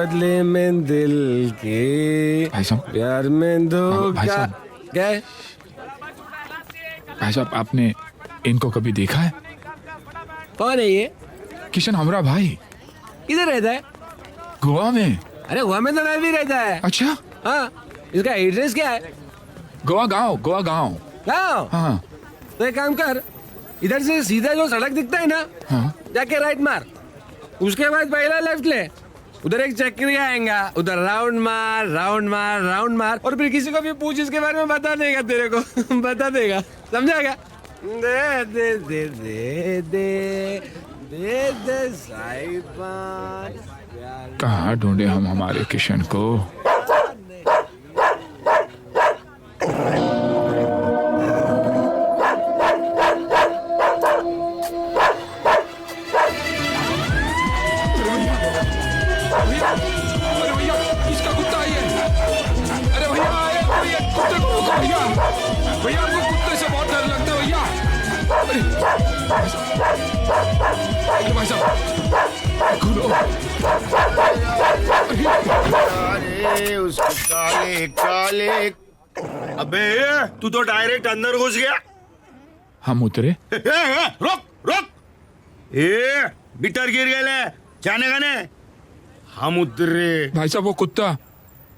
बदले में दिल के भाई साहब, प्यार में धोखा। भाई साहब। क्या है? भाई साहब, आपने इनको कभी देखा है? कौन है ये? किशन, हमारा भाई। किधर रहता है? गोवा में। अरे गोवा में तो मैं भी रहता है। अच्छा, हाँ, इसका एड्रेस क्या है? गोवा गांव, गोवा गांव। गाँव? हाँ तो एक काम कर, इधर से सीधा जो सड़क दिखता है ना, हाँ। जाके राइट मार, उसके बाद पहला लेफ्ट ले, उधर एक चक्री आएगा, उधर राउंड मार राउंड मार राउंड मार, और फिर किसी को भी पूछ इसके बारे में बता देगा तेरे को। बता देगा, समझा क्या? दे दे दे दे दे दे दे साहिबान। कहाँ ढूंढे हम हमारे किशन को? अरे भैया, इसका कुत्ता आई है। अरे भैया, कुत्ते को रोको भैया। भैया, हमको कुत्ते से बहुत डर लगता है भैया। अरे भाई साहब, खुलो। अरे उसके काले काले। अबे तू तो डायरेक्ट अंदर घुस गया। हम उतरे। रोक रोक, ए बिटर गिर गए, जाने का ने। हम उतरे। भाई साहब,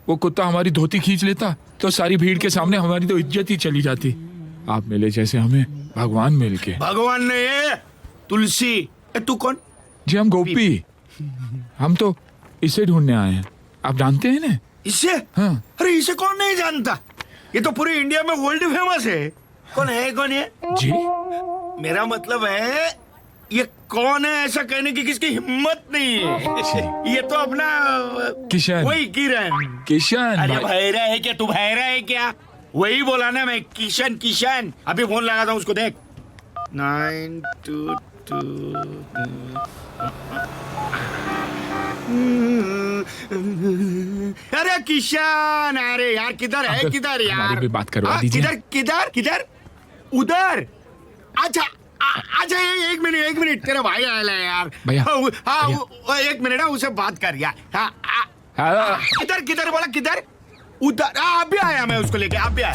वो कुत्ता हमारी धोती खींच लेता तो सारी भीड़ के सामने हमारी तो इज्जत ही चली जाती। आप मिले जैसे हमें भगवान मिल के। भगवान ने ये तुलसी। तू कौन? जी, हम गोपी। हम तो इसे ढूंढने आए हैं। आप जानते हैं ना? इसे? हाँ। अरे इसे कौन नहीं जानता, ये तो पूरे इंडिया में वर्ल्ड फेमस है। कौन है कौन है? जी, मेरा मतलब है ये कौन है ऐसा कहने की किसकी हिम्मत नहीं है। ये तो अपना किशन। वही किरण। किशन। अरे भैरा है क्या तू? भैरा है क्या? वही बोला ना मैं, किशन किशन। अभी फोन लगाता हूँ उसको, देख। 922। अरे किशन, अरे यार किधर है? किधर यार? हमारी भी बात करवा दीजिए। किधर किधर किधर? उधर। अच्छा अच्छा, एक मिनट, तेरा भाई आया है यार। भैया, हाँ, एक मिनट, उसे बात कर यार। हाँ, किधर किधर बोला? किधर? उधर। अभी आया मैं उसको लेके, अभी आया।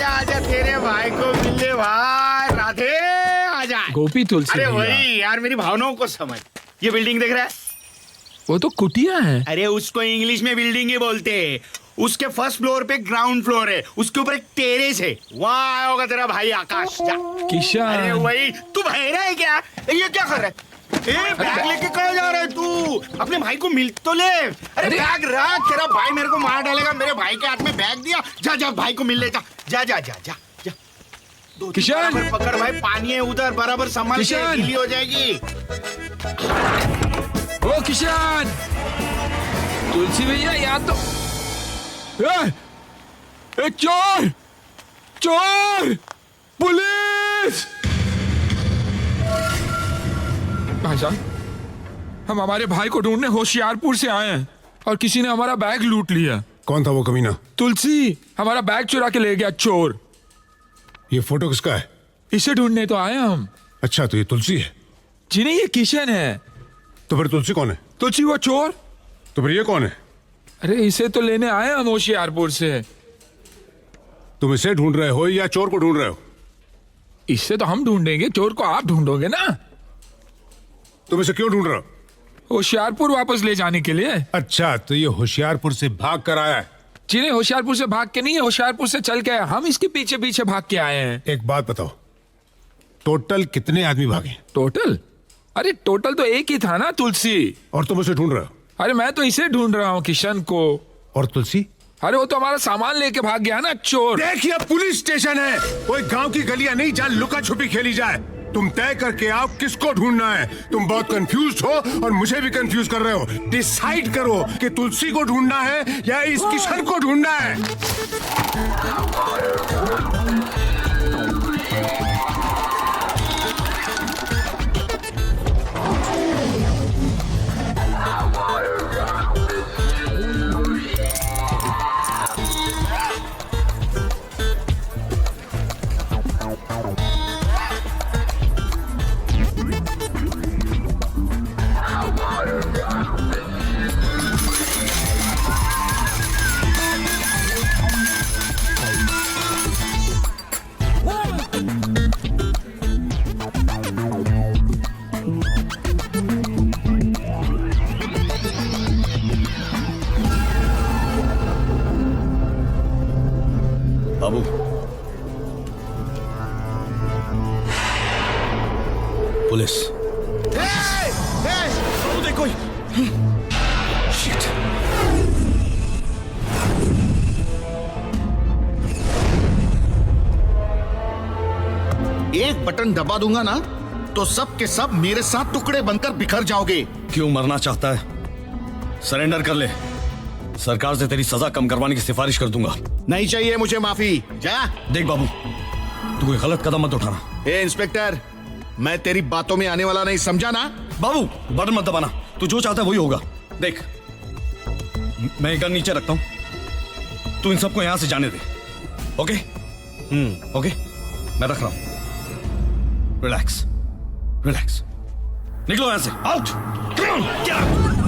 आजा तेरे भाई को मिले भाई। राधे, आजा। गोपी तुलसी अरे भैया। वही यार, मेरी भावनाओं को समझ। ये बिल्डिंग देख रहा है? वो तो कुटिया है। अरे उसको इंग्लिश में बिल्डिंग ही बोलते हैं। उसके फर्स्ट फ्लोर पे ग्राउंड फ्लोर है, उसके ऊपर एक टेरेस है, वहाँ आया होगा तेरा भाई आकाश। जा। किशन। अरे वही। तू बहरा है क्या? ये क्या कर रहा है? बैग लेके कहाँ जा रहा है तू? अपने भाई को मिल तो ले। अरे बैग रख, तेरा भाई मेरे को मार डालेगा। मेरे भाई के हाथ में बैग दिया। जा जा, भाई को मिल ले। जा जा जा जा जा, जा। किशन, बराबर पकड़ भाई, पानी है उधर, बराबर संभाल के, गीली हो जाएगी। ओ किशन, तुलसी भैया यहाँ तो। चोर चोर, पुलिस। भाई साहब, हम हमारे भाई को ढूंढने होशियारपुर से आए हैं और किसी ने हमारा बैग लूट लिया। कौन था वो कमीना? तुलसी हमारा बैग चुरा के ले गया, चोर। ये फोटो किसका है? इसे ढूंढने तो आए हम। अच्छा, तो ये तुलसी है? जी नहीं, ये किशन है। तो फिर तुलसी कौन है? तुलसी वो चोर। तो फिर ये कौन है? अरे इसे तो लेने आए हम होशियारपुर से। तुम इसे ढूंढ रहे हो या चोर को ढूंढ रहे हो? इससे तो हम ढूंढेंगे, चोर को आप ढूंढोगे ना। तुम इसे क्यों ढूंढ रहे हो? होशियारपुर वापस ले जाने के लिए। अच्छा, तो ये होशियारपुर से भाग कर आया है? जी नहीं, होशियारपुर से भाग के नहीं है, होशियारपुर से चल के हम इसके पीछे पीछे भाग के आए हैं। एक बात बताओ, टोटल कितने आदमी भागे? टोटल? अरे टोटल तो एक ही था ना, तुलसी। और तुम उसे ढूंढ रहे हो? अरे मैं तो इसे ढूंढ रहा हूँ, किशन को। और तुलसी? अरे वो तो हमारा सामान लेके भाग गया ना, चोर। देखिए, पुलिस स्टेशन है, कोई गांव की गलियां नहीं जहां लुका छुपी खेली जाए। तुम तय करके आओ किसको ढूंढना है। तुम बहुत कंफ्यूज हो और मुझे भी कंफ्यूज कर रहे हो। डिसाइड करो कि तुलसी को ढूंढना है या इस किशन को ढूंढना है। पुलिस। देखो एक बटन दबा दूंगा ना तो सब के सब मेरे साथ टुकड़े बनकर बिखर जाओगे। क्यों मरना चाहता है? सरेंडर कर ले, सरकार से तेरी सजा कम करवाने की सिफारिश कर दूंगा। नहीं चाहिए मुझे माफी, जा। देख बाबू, तू कोई गलत कदम मत उठाना। ए इंस्पेक्टर, मैं तेरी बातों में आने वाला नहीं, समझा ना? बाबू बटन मत दबाना, तू जो चाहता है वही होगा। देख, मैं गन नीचे रखता हूं, तू इन सबको यहां से जाने दे। ओके? ओके, मैं रख रहा हूं। Relax, relax. निकलो यहां से, out. Come on, get out.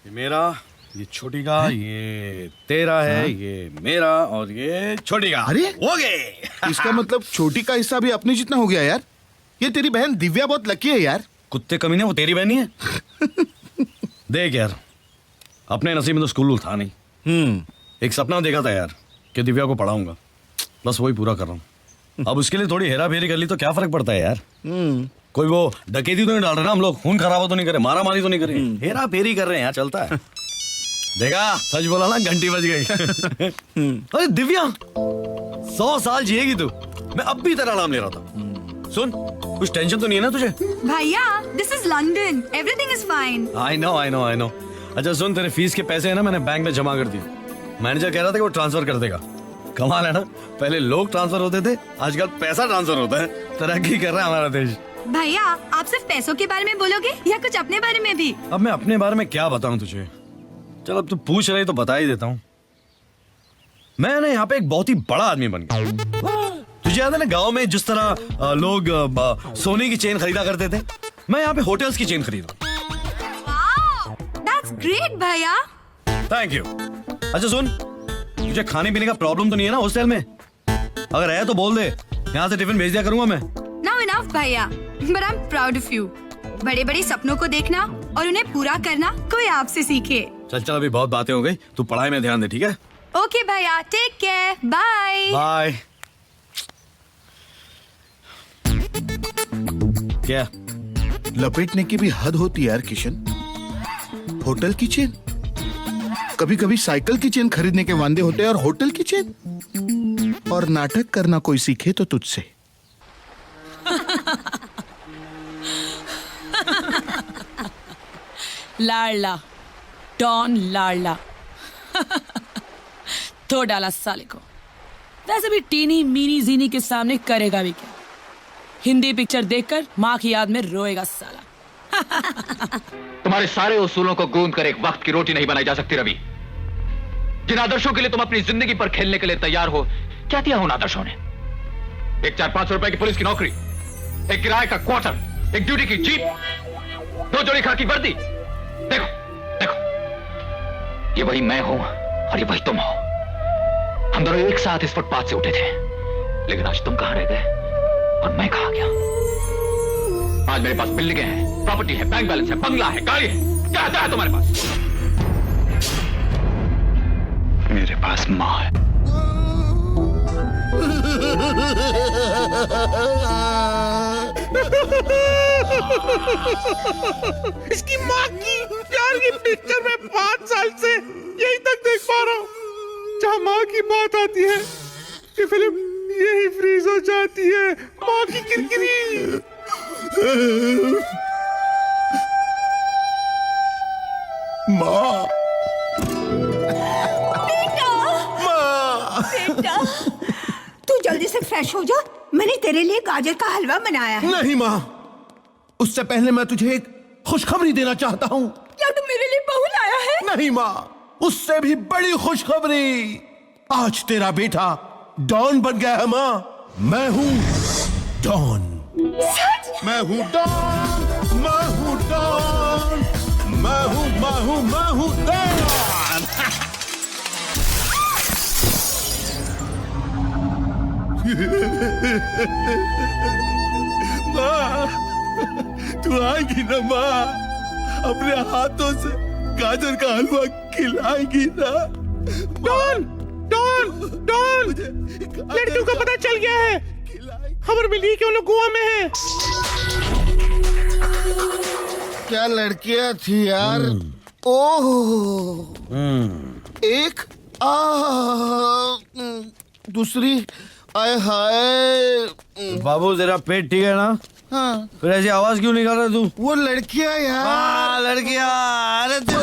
ये मेरा, ये छोटी का, ये तेरा है, ये मेरा और ये छोटी का। अरे? हो गए। इसका मतलब छोटी का हिस्सा भी अपने जितना हो गया यार। ये तेरी बहन दिव्या बहुत लकी है यार। कुत्ते कमीने, वो तेरी बहन ही है। देख यार, अपने नसीब में तो स्कूल था नहीं। एक सपना देखा था यार कि दिव्या को पढ़ाऊंगा, बस वही पूरा कर रहा हूँ। अब उसके लिए थोड़ी हेरा फेरी कर ली तो क्या फर्क पड़ता है यार। कोई वो डकैती तो नहीं डाल रहे ना हम लोग, खून खराबा तो नहीं करे, मारा मारी तो नहीं करे, हेरा फेरी कर रहे हैं यार, चलता है। देखा, सच बोला ना, घंटी बज गई। अरे दिव्या, 100 साल जिएगी तू। मैं अब भी तेरा नाम ले रहा था। सुन, कुछ टेंशन तो नहीं है ना तुझे? भैया, this is London. Everything is fine. I know. अच्छा सुन, तेरे फीस के पैसे है ना, मैंने बैंक में जमा कर दिए। मैनेजर कह रहा था कि वो ट्रांसफर कर देगा। कमाल है ना, पहले लोग ट्रांसफर होते थे, आजकल पैसा ट्रांसफर होता है। तरक्की कर रहा है हमारा देश। भैया, आप सिर्फ पैसों के बारे में बोलोगे या कुछ अपने बारे में भी? अब मैं अपने बारे में क्या बताऊं तुझे? चल अब तू पूछ रही तो बता ही देता हूँ। मैं ना यहाँ पे एक बहुत ही बड़ा आदमी बन गया। तुझे याद है ना, गांव में जिस तरह लोग सोने की चेन खरीदा करते थे, मैं यहाँ पे होटल्स की चेन खरीदा। Wow, that's great भैया। Thank you. अच्छा सुन, तुझे खाने पीने का प्रॉब्लम तो नहीं है ना हॉस्टल में? अगर है तो बोल दे, यहाँ से टिफिन भेज दिया करूंगा मैं। Now enough भैया, but I'm proud of you. बड़े-बड़े सपनों को देखना और उन्हें पूरा करना कोई आपसे सीखे। चल अभी बहुत बातें हो गई, तू पढ़ाई में ध्यान दे, ठीक है? ओके भैया, टेक केयर, बाय। बाय। क्या? लपेटने की भी हद होती है यार किशन। होटल की चेन, कभी कभी साइकिल की चेन खरीदने के वांदे होते हैं, और होटल की चेन। और नाटक करना कोई सीखे तो तुझसे। लाडला, डॉन लाडला। तो डाला साले को। वैसे भी टीनी मीनी जीनी के सामने करेगा भी क्या? हिंदी पिक्चर देखकर माँ की याद में रोएगा साला। तुम्हारे सारे उसूलों को गूंद कर एक वक्त की रोटी नहीं बनाई जा सकती रवि। जिन आदर्शों के लिए तुम अपनी जिंदगी पर खेलने के लिए तैयार हो, क्या दिया उन आदर्शों ने? एक 4-5 रुपए की पुलिस की नौकरी, एक किराए का क्वार्टर, एक ड्यूटी की जीप, 2 जोड़ी खाकी वर्दी। देखो देखो, ये वही मैं हूं और ये वही तुम हो। हम दोनों एक साथ इस फुटपाथ से उठे थे, लेकिन आज तुम कहां रह गए और मैं कहां गया? आज मेरे पास बिल्डिंगें हैं, प्रॉपर्टी है, बैंक बैलेंस है, बंगला है, गाड़ी है। क्या है तुम्हारे पास? मेरे पास मां है। इसकी माँ की प्यार की पिक्चर मैं 5 साल से यहीं तक देख पा रहा हूँ। जहाँ माँ की बात आती है, ये फिल्म यही फ्रीज हो जाती है। माँ की किरकिरी। माँ, बेटा, तू जल्दी से फ्रेश हो जा। मैंने तेरे लिए गाजर का हलवा बनाया है। नहीं माँ, उससे पहले मैं तुझे एक खुशखबरी देना चाहता हूँ। क्या तू मेरे लिए बहू लाया है? नहीं माँ, उससे भी बड़ी खुशखबरी। आज तेरा बेटा डॉन बन गया है माँ। मैं हूँ डॉन। मैं हूँ डॉन, मैं हूँ डॉन, मैं हूँ डॉन। माँ, तू आएगी ना माँ? अपने हाथों से गाजर का हलवा खिलाएगी ना? डॉन डॉन डॉन, लड़कियों का पता चल गया है। खबर मिली कि वो लोग गोवा में हैं। क्या लड़कियां थी यार। ओह, एक दूसरी आए हाय। बाबू तेरा पेट ठीक है ना? हाँ, फिर ऐसी आवाज क्यों निकाल रहा तू? वो लड़कियां यार। हाँ लड़कियां, अरे तू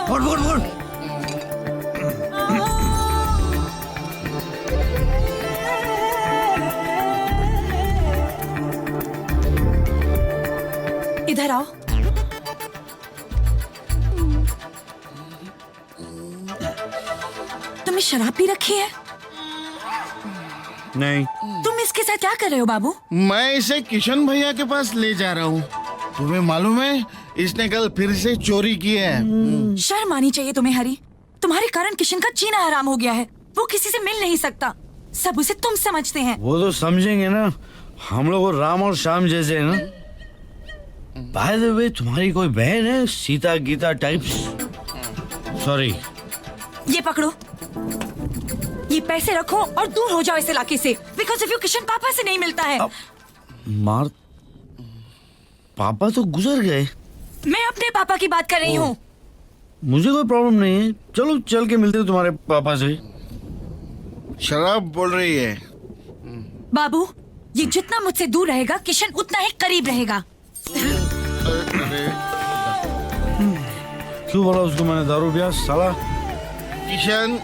फुट फुट फुट। इधर आओ। तुमने शराब पी रखी है? नहीं। तुम इसके साथ क्या कर रहे हो बाबू? मैं इसे किशन भैया के पास ले जा रहा हूँ। तुम्हें मालूम है इसने कल फिर से चोरी की है। शर्म आनी चाहिए तुम्हें हरी। तुम्हारे कारण किशन का जीना हराम हो गया है। वो किसी से मिल नहीं सकता। सब उसे तुम समझते हैं। वो तो समझेंगे ना, हम लोग राम और श्याम जैसे है ना। बाय द वे, तुम्हारी कोई बहन है सीता गीता टाइप्स? सॉरी। ये पकड़ो, ये पैसे रखो और दूर हो जाओ इस इलाके से। बिकॉज इफ यू किशन पापा से नहीं मिलता है। मार, पापा तो गुजर गए। मैं अपने पापा की बात कर रही हूँ। मुझे कोई प्रॉब्लम नहीं है, चलो चल के मिलते हैं तुम्हारे पापा से। शराब बोल रही है। बाबू, ये जितना मुझसे दूर रहेगा किशन उतना ही करीब रहेगा। क्यों बोला उसको मैंने दारू पिया साला? किशन,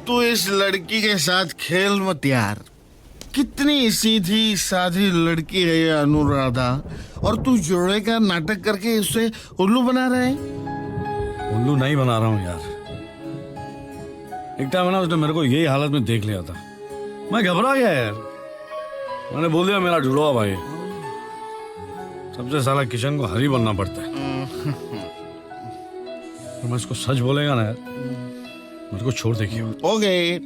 तू इस लड़की के साथ खेल मत यार। कितनी सीधी साधी लड़की है ये अनुराधा, और तू जोड़े का नाटक करके उससे उल्लू बना रहा है। उल्लू नहीं बना रहा हूँ यार। एक टाइम है ना, उसने मेरे को यही हालत में देख लिया था। मैं घबरा गया यार। मैंने बोल दिया मेरा जुड़वा भाई। सबसे साला किशन को हरी बनना पड़ता है। तो मैं इसको सच बोलेगा ना यार, मेरे को छोड़ देगी। ओके,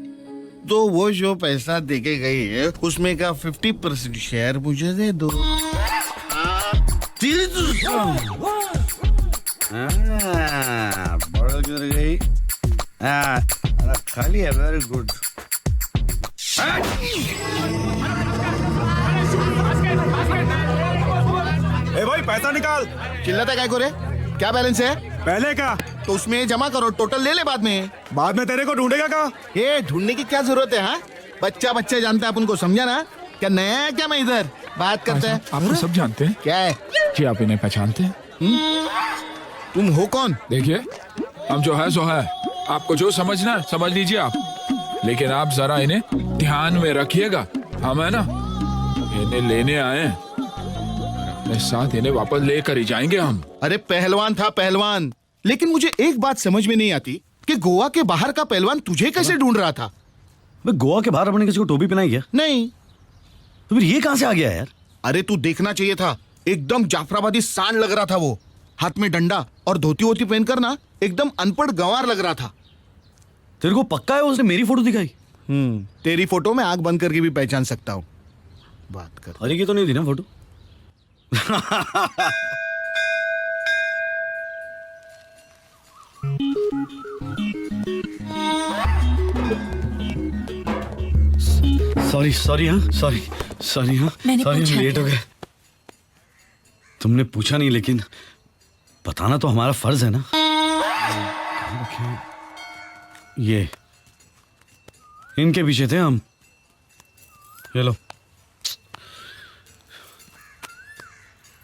तो वो जो पैसा देके गई है उसमें का 50% शेयर मुझे दे दो। तेरी तो बड़ा गिर गई। खाली है, वेरी गुड। ए भाई, पैसा निकाल। चिल्लाता काय को रे? क्या बैलेंस है? पहले का तो उसमें जमा करो, टोटल ले ले बाद में। बाद में तेरे को ढूंढेगा का? ये ढूंढने की क्या जरूरत है? हाँ, बच्चा बच्चा जानता है अपन को, समझा ना? क्या नया है क्या? मैं इधर बात करते हैं। आप तो सब जानते हैं। क्या है? जी आप इन्हें पहचानते हैं? तुम हो कौन? देखिए, हम जो है सो है। आपको जो समझना समझ लीजिए आप, लेकिन आप जरा इन्हें ध्यान में रखिएगा। हम है ना, इन्हें लेने आए हैं, अपने साथ इन्हें वापस लेकर ही जाएंगे हम। अरे पहलवान था पहलवान, लेकिन मुझे एक बात समझ में नहीं आती कि गोवा के बाहर का पहलवान तुझे कैसे ढूंढ रहा था? मैं गोवा के बाहर अपने किसी को टोपी पहनाई क्या? नहीं। तो फिर ये कहां से आ गया यार? अरे तू देखना चाहिए था, एकदम जाफराबादी सांड लग रहा था वो। हाथ में डंडा और धोती वोती पहनकर ना एकदम अनपढ़ गंवार लग रहा था। तेरे को पक्का है उसने मेरी फोटो दिखाई? तेरी फोटो में आंख बंद करके भी पहचान सकता हूँ। बात कर। हरी की तो नहीं थी ना फोटो? सॉरी हाँ, सॉरी हाँ, मैंने सॉरी पूछा लेट हो गए। तुमने पूछा नहीं, लेकिन बताना तो हमारा फर्ज है ना। ये इनके पीछे थे हम। ये लो।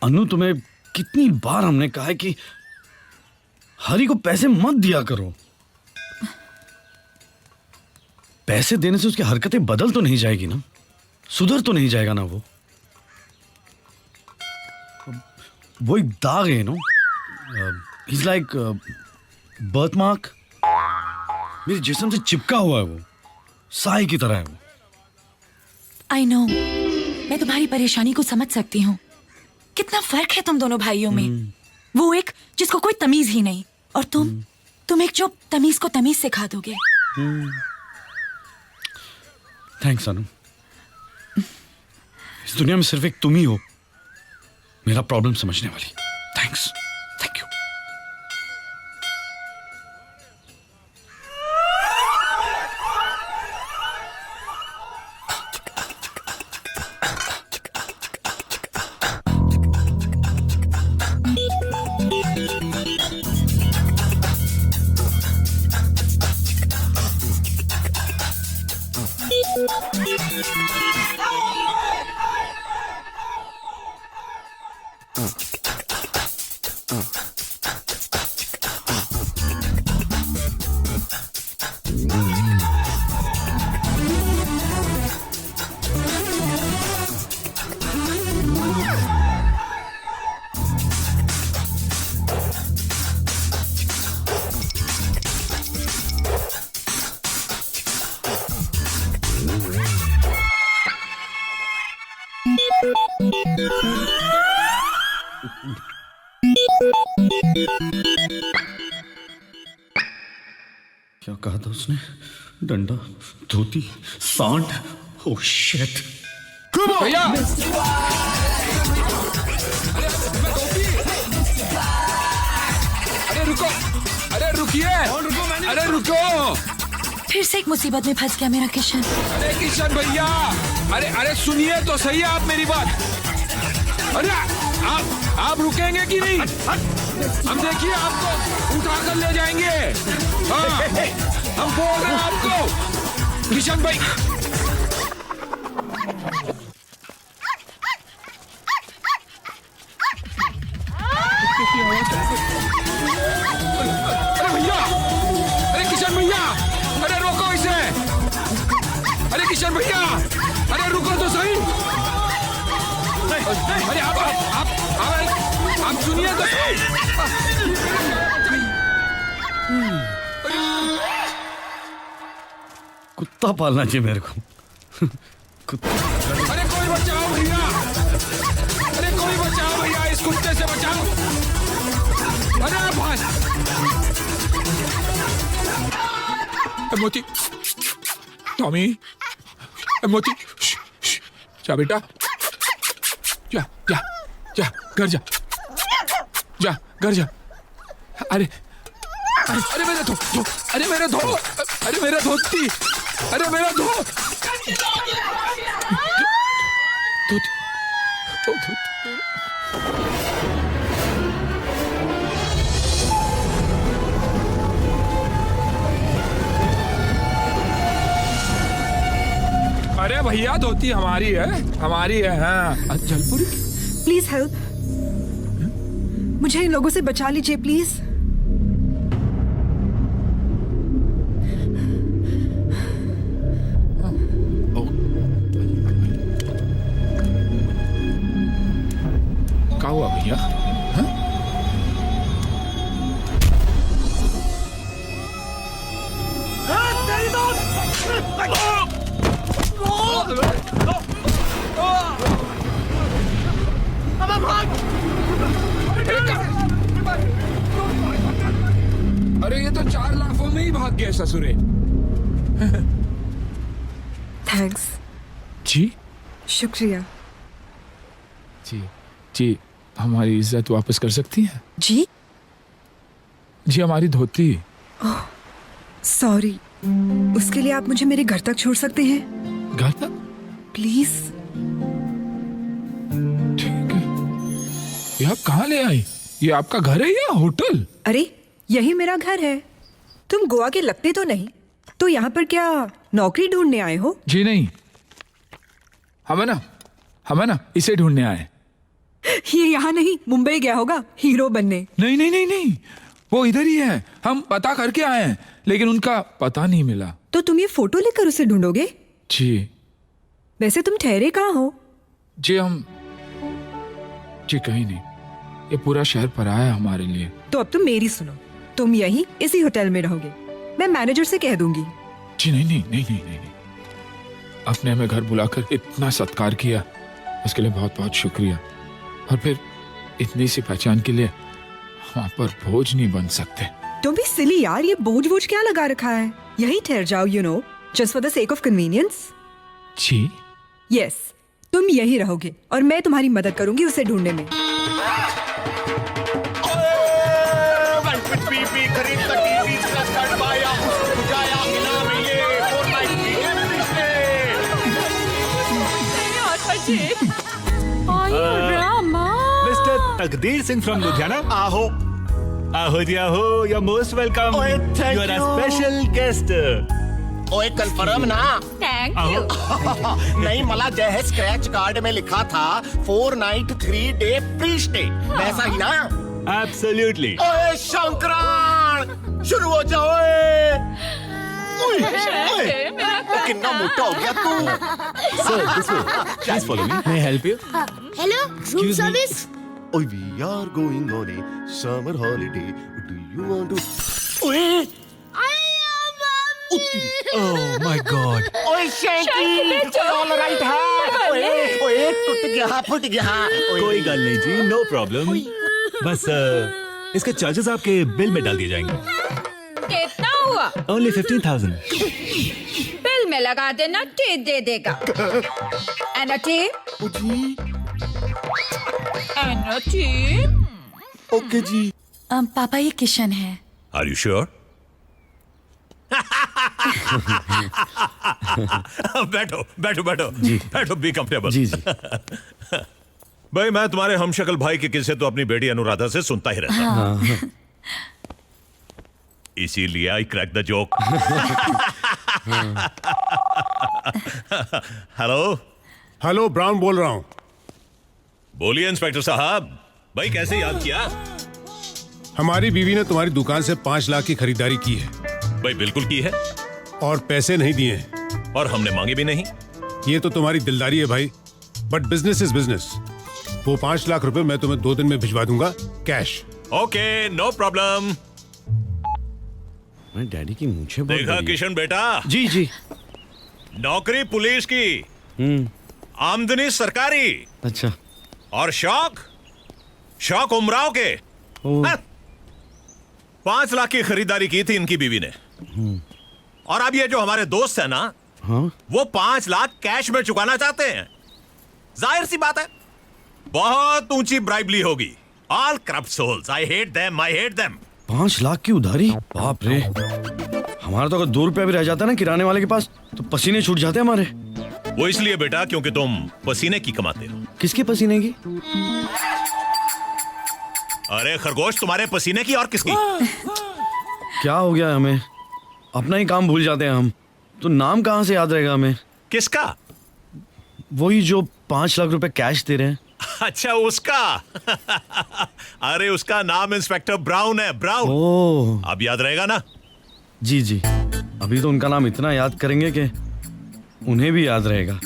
अनु, तुम्हें कितनी बार हमने कहा है कि हरी को पैसे मत दिया करो। पैसे देने से उसकी हरकतें बदल तो नहीं जाएगी ना, सुधर तो नहीं जाएगा ना वो एक दाग है no, is like birthmark, मेरे जिस्म से चिपका हुआ है वो। साई की तरह है वो। आई नो, मैं तुम्हारी परेशानी को समझ सकती हूँ। कितना फर्क है तुम दोनों भाइयों में। वो एक जिसको कोई तमीज ही नहीं, और तुम एक जो तमीज को तमीज सिखा दोगे। थैंक्स अनु। इस दुनिया में सिर्फ एक तुम ही हो मेरा प्रॉब्लम समझने वाली। Thanks, thank you. क्या कहा था उसने? डंडा, धोती, सांड। Oh shit. भैया अरे रुको, अरे रुकिए, अरे रुको। फिर से एक मुसीबत में फंस गया मेरा किशन। अरे किशन भैया, अरे सुनिए तो सही आप मेरी बात। अरे आप रुकेंगे कि नहीं? हम देखिए आपको उठाकर ले जाएंगे। हाँ, हम बोल रहे हैं आपको किशन भाई। अरे भैया, अरे किशन भैया, अरे रोको इसे। अरे किशन भैया, अरे रुको तो सही। अरे आप सुनिए तो सही। कुत्ता पालना चाहिए मेरे को। कुत्ता। अरे कोई बचाओ भैया, अरे कोई बचाओ भैया, इस कुत्ते से बचाओ। अरे भाई मोती, टॉमी, मोती, जा बेटा, जा जा जा घर जा, जा घर जा। अरे अरे मेरा धो, अरे मेरा धो, अरे मेरा धोती, अरे मेरा धो, अरे भैया धोती हमारी है। हाँ जलपुरी। प्लीज हेल्प, मुझे इन लोगों से बचा लीजिए प्लीज। क्या हुआ भैया? अरे ये तो 4 लाफों में ही भाग गया ससुरे। थैंक्स। जी शुक्रिया। जी हमारी इज्जत वापस कर सकती हैं? जी हमारी धोती। सॉरी, उसके लिए आप मुझे मेरे घर तक छोड़ सकते हैं? घर तक? प्लीज। ठीक है। ये आप कहाँ ले आई? ये आपका घर है या होटल? अरे यही मेरा घर है। तुम गोवा के लगते तो नहीं, तो यहाँ पर क्या नौकरी ढूंढने आए हो? जी नहीं, हमें ना इसे ढूंढने आए। ये यहाँ नहीं, मुंबई गया होगा हीरो बनने। नहीं, वो इधर ही है। हम पता करके आए हैं, लेकिन उनका पता नहीं मिला। तो तुम ये फोटो लेकर उसे ढूंढोगे? जी। वैसे तुम ठहरे कहाँ हो? जी कहीं नहीं, ये पूरा शहर पराया है हमारे लिए। तो अब तुम मेरी सुनो, तुम यहीं इसी होटल में रहोगे। मैं मैनेजर से कह दूंगी। जी नहीं, आपने हमें घर बुलाकर इतना सत्कार किया, उसके लिए बहुत बहुत शुक्रिया। और फिर इतनी सी पहचान के लिए हम आप पर बोझ नहीं बन सकते। तुम भी सिली यार, ये बोझ क्या लगा रखा है? यही ठहर जाओ, you know, just for the sake of convenience. जी यस, तुम यही रहोगे और मैं तुम्हारी मदद करूंगी उसे ढूंढने में। Mr. Takdeer Singh from Ludhiana. आहो Aho ji aho, you're most welcome. Oye, thank You are a you. special guest. ओए कन्फर्म ना? थैंक आहो. यू। नहीं, मला जो है स्क्रैच कार्ड में लिखा था 4 नाइट 3 डे फ्री स्टे, वैसा ही ना? Absolutely. ओए शंकरान, शुरू हो जाओ। ओए कितना मोटा हो गया तू। Sir, this way. Please follow me. May I help you? Hello, room service. Oh, we are going on a summer holiday. Do you want to? ओए Oh my God. ओए शैंकी, ऑल राइट है? ओए टूट गया, फट गया। कोई गल नहीं जी, no problem. बस इसके चार्जेस आपके बिल में डाल दिए जाएंगे। कितना हुआ? Only 15,000. बिल में लगा देना, टी दे देगा। एना टी? एना टी? ओके जी। पापा ये किशन है। Are you sure? बैठो बैठो बैठो जी, बैठो, बी कंफर्टेबल। जी जी। भाई मैं तुम्हारे हमशक्ल भाई के किस्से तो अपनी बेटी अनुराधा से सुनता ही रहता हूं। इसीलिए I crack the joke. Hello hello, brown बोल रहा हूँ। बोलिए इंस्पेक्टर साहब। भाई कैसे याद किया? हमारी बीवी ने तुम्हारी दुकान से 5 लाख की खरीदारी की है भाई बिल्कुल की है, और पैसे नहीं दिए हैं। और हमने मांगे भी नहीं। ये तो तुम्हारी दिलदारी है भाई, बट बिजनेस इज बिजनेस। वो 5 लाख रुपए मैं तुम्हें 2 दिन में भिजवा दूंगा, कैश। Okay, no problem. मैं डैडी की मूंछें बहुत देखा बड़ी है। किशन बेटा, जी जी। नौकरी पुलिस की, आमदनी सरकारी, अच्छा। और शौक उमराव के। ओ। 5 लाख की खरीदारी की थी इनकी बीवी ने। और अब ये जो हमारे दोस्त है ना, हाँ? वो 5 लाख कैश में चुकाना चाहते हैं। जाहिर सी बात है, बहुत ऊंची ब्राइबली होगी। All corrupt souls, I hate them, I hate them. 5 lakh की उधारी, बाप रे। हमारा तो अगर 2 रुपया भी रह जाता ना किराने वाले के पास, तो पसीने छूट जाते हमारे। वो इसलिए बेटा क्योंकि तुम पसीने की कमाते हो। किसके पसीने की? अरे खरगोश, तुम्हारे पसीने की और किसकी? क्या हो गया हमें? अपना ही काम भूल जाते हैं हम, तो नाम कहाँ से याद रहेगा हमें? किसका? वही जो 5 लाख रुपए कैश दे रहे हैं। अच्छा, उसका। अरे उसका नाम इंस्पेक्टर ब्राउन है, ब्राउन। ओह, अब याद रहेगा ना? जी जी। अभी तो उनका नाम इतना याद करेंगे कि उन्हें भी याद रहेगा।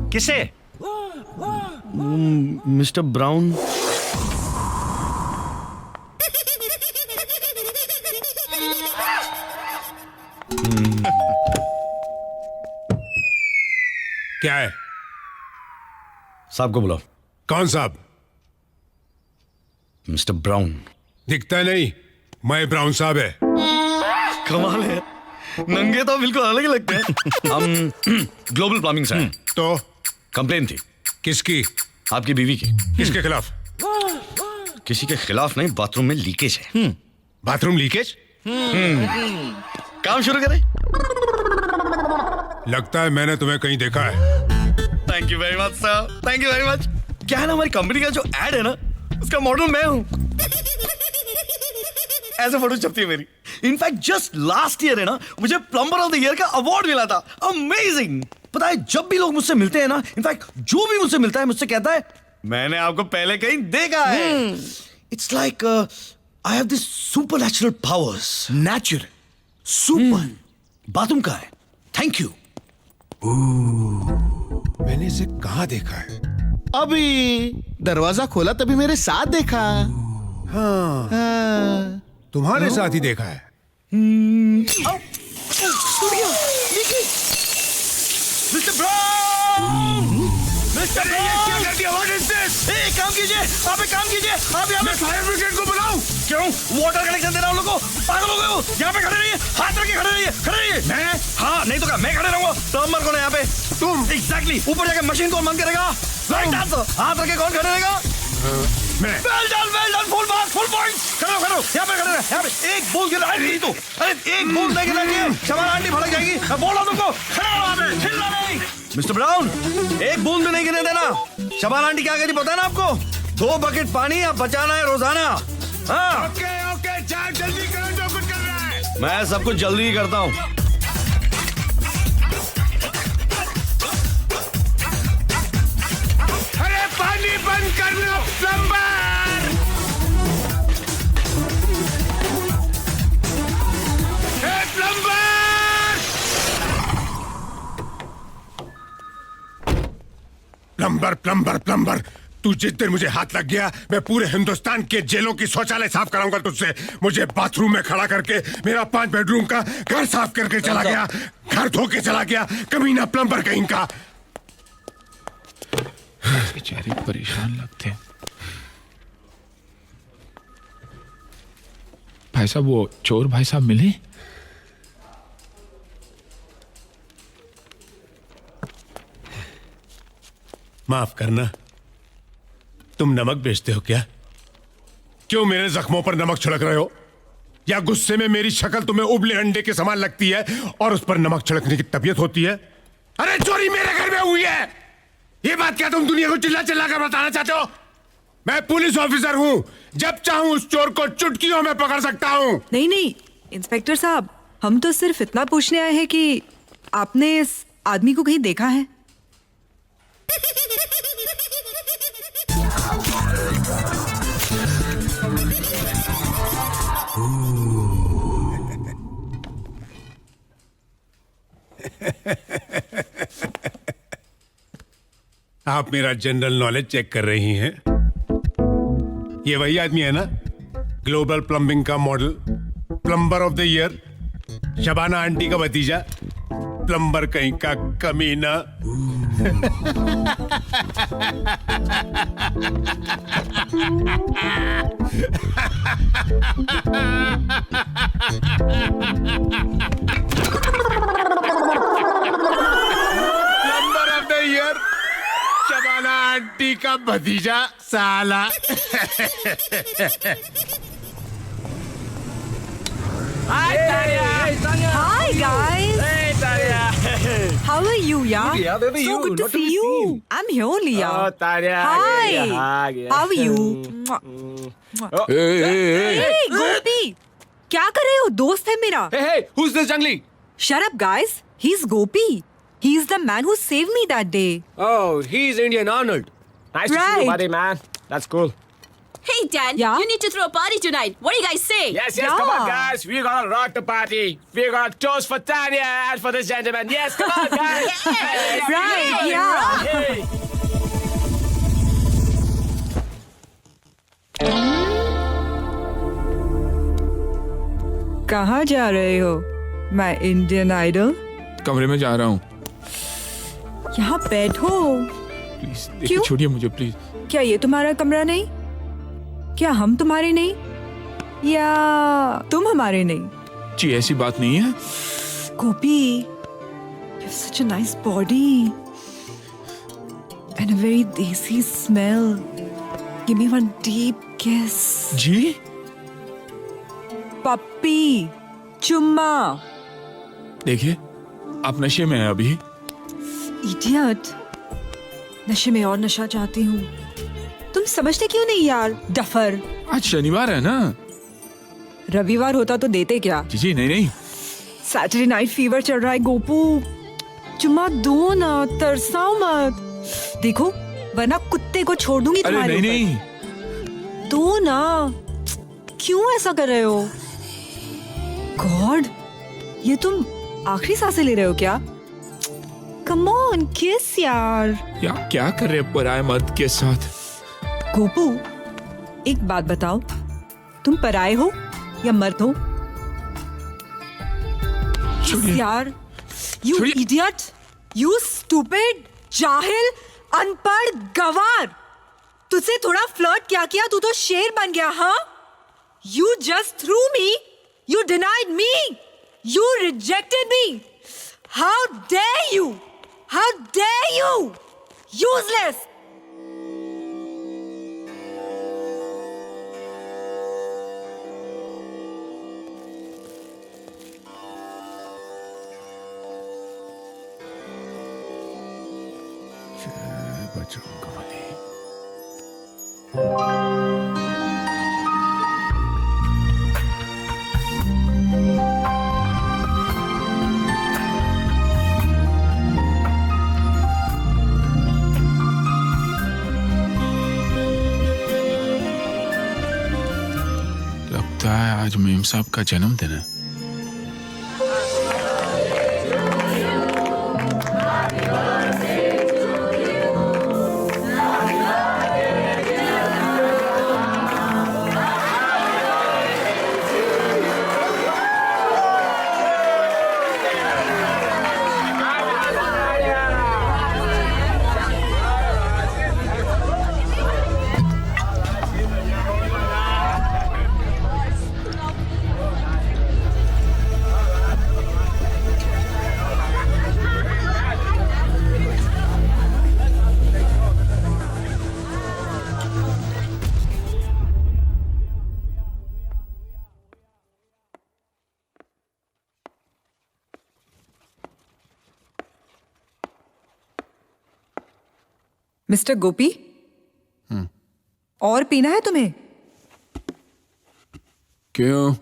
किसे? Mister brown. क्या है? साहब को बुलाओ। कौन साहब? Mister brown. दिखता नहीं, मैं ब्राउन साहब है। कमाल है, नंगे तो बिल्कुल अलग ही लगते हैं। हम ग्लोबल प्लम्बिंग से हैं। तो कंप्लेन थी। किसकी? आपकी बीवी की। किसके खिलाफ? किसी के खिलाफ नहीं, बाथरूम में लीकेज है। Bathroom leakage? काम शुरू करें? लगता है मैंने तुम्हें कहीं देखा है। Thank you very much sir, thank you very much. क्या है ना, हमारी कंपनी का जो एड है ना, उसका मॉडल मैं हूं। ऐसे फोटो छपती है मेरी। इनफैक्ट जस्ट लास्ट ईयर है ना, मुझे प्लम्बर ऑफ द ईयर का अवार्ड मिला था। अमेजिंग। पता है, जब भी लोग मुझसे मिलते हैं ना, इनफैक्ट जो भी मुझसे मिलता है मुझसे कहता है मैंने आपको पहले कहीं देखा है। It's like I have this supernatural powers. Natural, super. Bathroom का है। Thank you. मैंने इसे कहाँ देखा है? अभी दरवाजा खोला तभी मेरे साथ देखा। हाँ, तुम्हारे साथ ही देखा है। मिस्टर ब्राउन, मिस्टर ब्राउन, क्या कर दिया? What is this? एक काम कीजिए, आप एक काम कीजिए, आप यहाँ मैं फायर ब्रिगेड को बुलाऊं? क्यों? वाटर कनेक्शन देना उन लोगों को, पागल हो गए हो? यहाँ पे खड़े रहिए, हाथ रख के खड़े रहिए, खड़े रहिए। मैं? हाँ, नहीं तो क्या, मैं खड़े रहूंगा। प्लम्बर कौन है यहाँ पे? तुम? एग्जैक्टली, ऊपर जाके मशीन कौन बंद करेगा? राइट आंसर, हाथ रख के कौन खड़े रहेगा? मैं। Well done, full marks, full points. खड़े हो, यहाँ पे खड़े रहे, यहाँ पे एक बूंद गिरा नहीं तो, अरे एक बूंद नहीं गिराइए, शबाना आंटी भड़क जाएगी। मैं बोल रहा हूं तुमको, खड़े हो वहाँ पे, हिलना नहीं। मिस्टर ब्राउन, एक बूंद भी नहीं गिरने देना। शबाना आंटी क्या कहती पता है ना आपको? 2 बकेट पानी आप बचाना है रोजाना। हाँ, ओके, चार जल्दी करो जो कुछ कर रहा है। मैं सब कुछ जल्दी ही करता हूँ। अरे पानी बंद कर लो प्लम्बर। हे प्लम्बर, प्लम्बर प्लम्बर प्लम्बर, तू जिस दिन मुझे हाथ लग गया मैं पूरे हिंदुस्तान के जेलों की शौचालय साफ कराऊंगा तुझसे। मुझे बाथरूम में खड़ा करके मेरा 5 बेडरूम का घर साफ करके चला गया, घर धो के चला गया, कमीना प्लम्बर कहीं का। बेचारे परेशान लगते हैं। भाई साहब, वो चोर भाई साहब मिले? माफ करना, तुम नमक बेचते हो क्या? क्यों मेरे जख्मों पर नमक छिड़क रहे हो? या गुस्से में मेरी शक्ल तुम्हें उबले अंडे के समान लगती है और उस पर नमक छिड़कने की तबीयत होती है? अरे चोरी मेरे घर में हुई है, ये बात क्या तुम दुनिया को चिल्ला चिल्ला कर बताना चाहते हो? मैं पुलिस ऑफिसर हूं, जब चाहूं उस चोर को चुटकियों में पकड़ सकता हूं। नहीं, इंस्पेक्टर साहब, हम तो सिर्फ इतना पूछने आए हैं कि आपने इस आदमी को कहीं देखा है? आप मेरा जनरल नॉलेज चेक कर रही हैं? ये वही आदमी है ना, ग्लोबल प्लम्बिंग का model, plumber of the year, Shabana aunty का भतीजा, प्लम्बर कहीं का कमीना। Plumber of the year, Shabana aunty का भतीजा साला। Hi guys. Hey, Taria. How are you, yeah? Yeah, where were So you? good to Not to see be you. seen. I'm here only, yeah. Oh, Taria. Hi. Yeah. How are you? Hey, गोपी, क्या कर रहे हो? दोस्त है मेरा. Hey, who's this jungly? Shut up, guys. He's Gopi. He's the man who saved me that day. Oh, he's Indian Arnold. Nice to see Right. you, buddy, man. That's cool. Hey, Dan. Yeah? You need to throw a party tonight. What do you guys say? Yes, Yeah. come on, guys. We're gonna rock the party. We're gonna toast for Tanya and for this gentleman. Yes, come on, guys. Right, yeah. Hey. कहाँ जा रहे हो? मैं Indian idol. कमरे में जा रहा हूँ, यहाँ बैठो. प्लीज क्यों? छोड़िए मुझे प्लीज। क्या ये तुम्हारा कमरा नहीं? क्या हम तुम्हारे नहीं? या तुम हमारे नहीं? जी ऐसी बात नहीं है। Gopi, you have such a nice body and a very desi smell. Give me one deep kiss. Ji Puppy, चुम्मा. देखिए, आप नशे में हैं अभी। Idiot. नशे में और नशा चाहती हूँ. तुम समझते क्यों नहीं यार, डफर. आज शनिवार है ना। रविवार होता तो देते क्या? जी नहीं नहीं, सैटरडे नाइट फीवर चल रहा है गोपू. चुम्मा दो ना, तरसाओ मत. देखो, वरना कुत्ते को छोड़ दूंगी अरे तुम्हारे नहीं ऊपर. नहीं, दो ना. क्यों ऐसा कर रहे हो? गॉड, ये तुम आखिरी सांसें ले रहे हो क्या? कम ऑन, किस यार. क्या कर रहे हैं पराये मर्द के साथ? गोपू, एक बात बताओ, तुम पराये हो या मर्द हो? छोड़िए। यार, यू छोड़िए। इडियट. You stupid, जाहिल, अनपढ़, गवार। तुझसे थोड़ा फ्लर्ट किया तू तो शेर बन गया, हाँ? You just threw me. You denied me. You rejected me. How dare you? How dare you? Useless. लगता है आज मेम साहब का जन्मदिन है। मिस्टर गोपी, और पीना है तुम्हें? क्यों,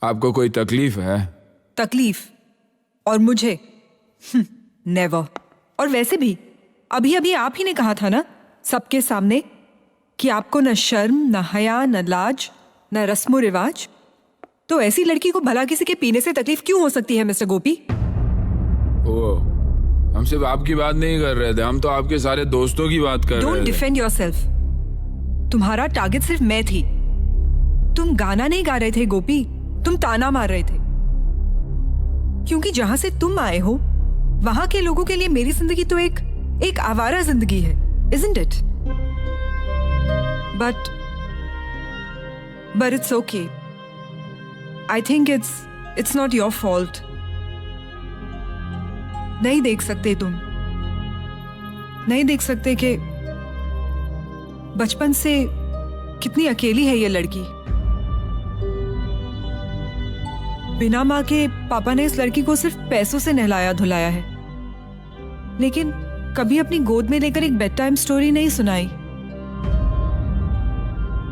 आपको कोई तकलीफ है? तकलीफ? और मुझे? नेवर। और वैसे भी अभी अभी आप ही ने कहा था ना सबके सामने कि आपको न शर्म, न हया, न लाज, न रस्मो रिवाज। तो ऐसी लड़की को भला किसी के पीने से तकलीफ क्यों हो सकती है मिस्टर गोपी? ओ, हम सिर्फ आपकी बात नहीं कर रहे थे, हम तो आपके सारे दोस्तों की बात कर रहे थे। Don't defend yourself. तुम्हारा टारगेट सिर्फ मैं थी। तुम गाना नहीं गा रहे थे गोपी, तुम ताना मार रहे थे। क्योंकि जहां से तुम आए हो वहां के लोगों के लिए मेरी जिंदगी तो एक आवारा जिंदगी है, isn't it? But it's okay. I think it's not your fault. नहीं देख सकते तुम, नहीं देख सकते कि बचपन से कितनी अकेली है ये लड़की। बिना माँ के पापा ने इस लड़की को सिर्फ पैसों से नहलाया धुलाया है, लेकिन कभी अपनी गोद में लेकर एक बेड टाइम स्टोरी नहीं सुनाई।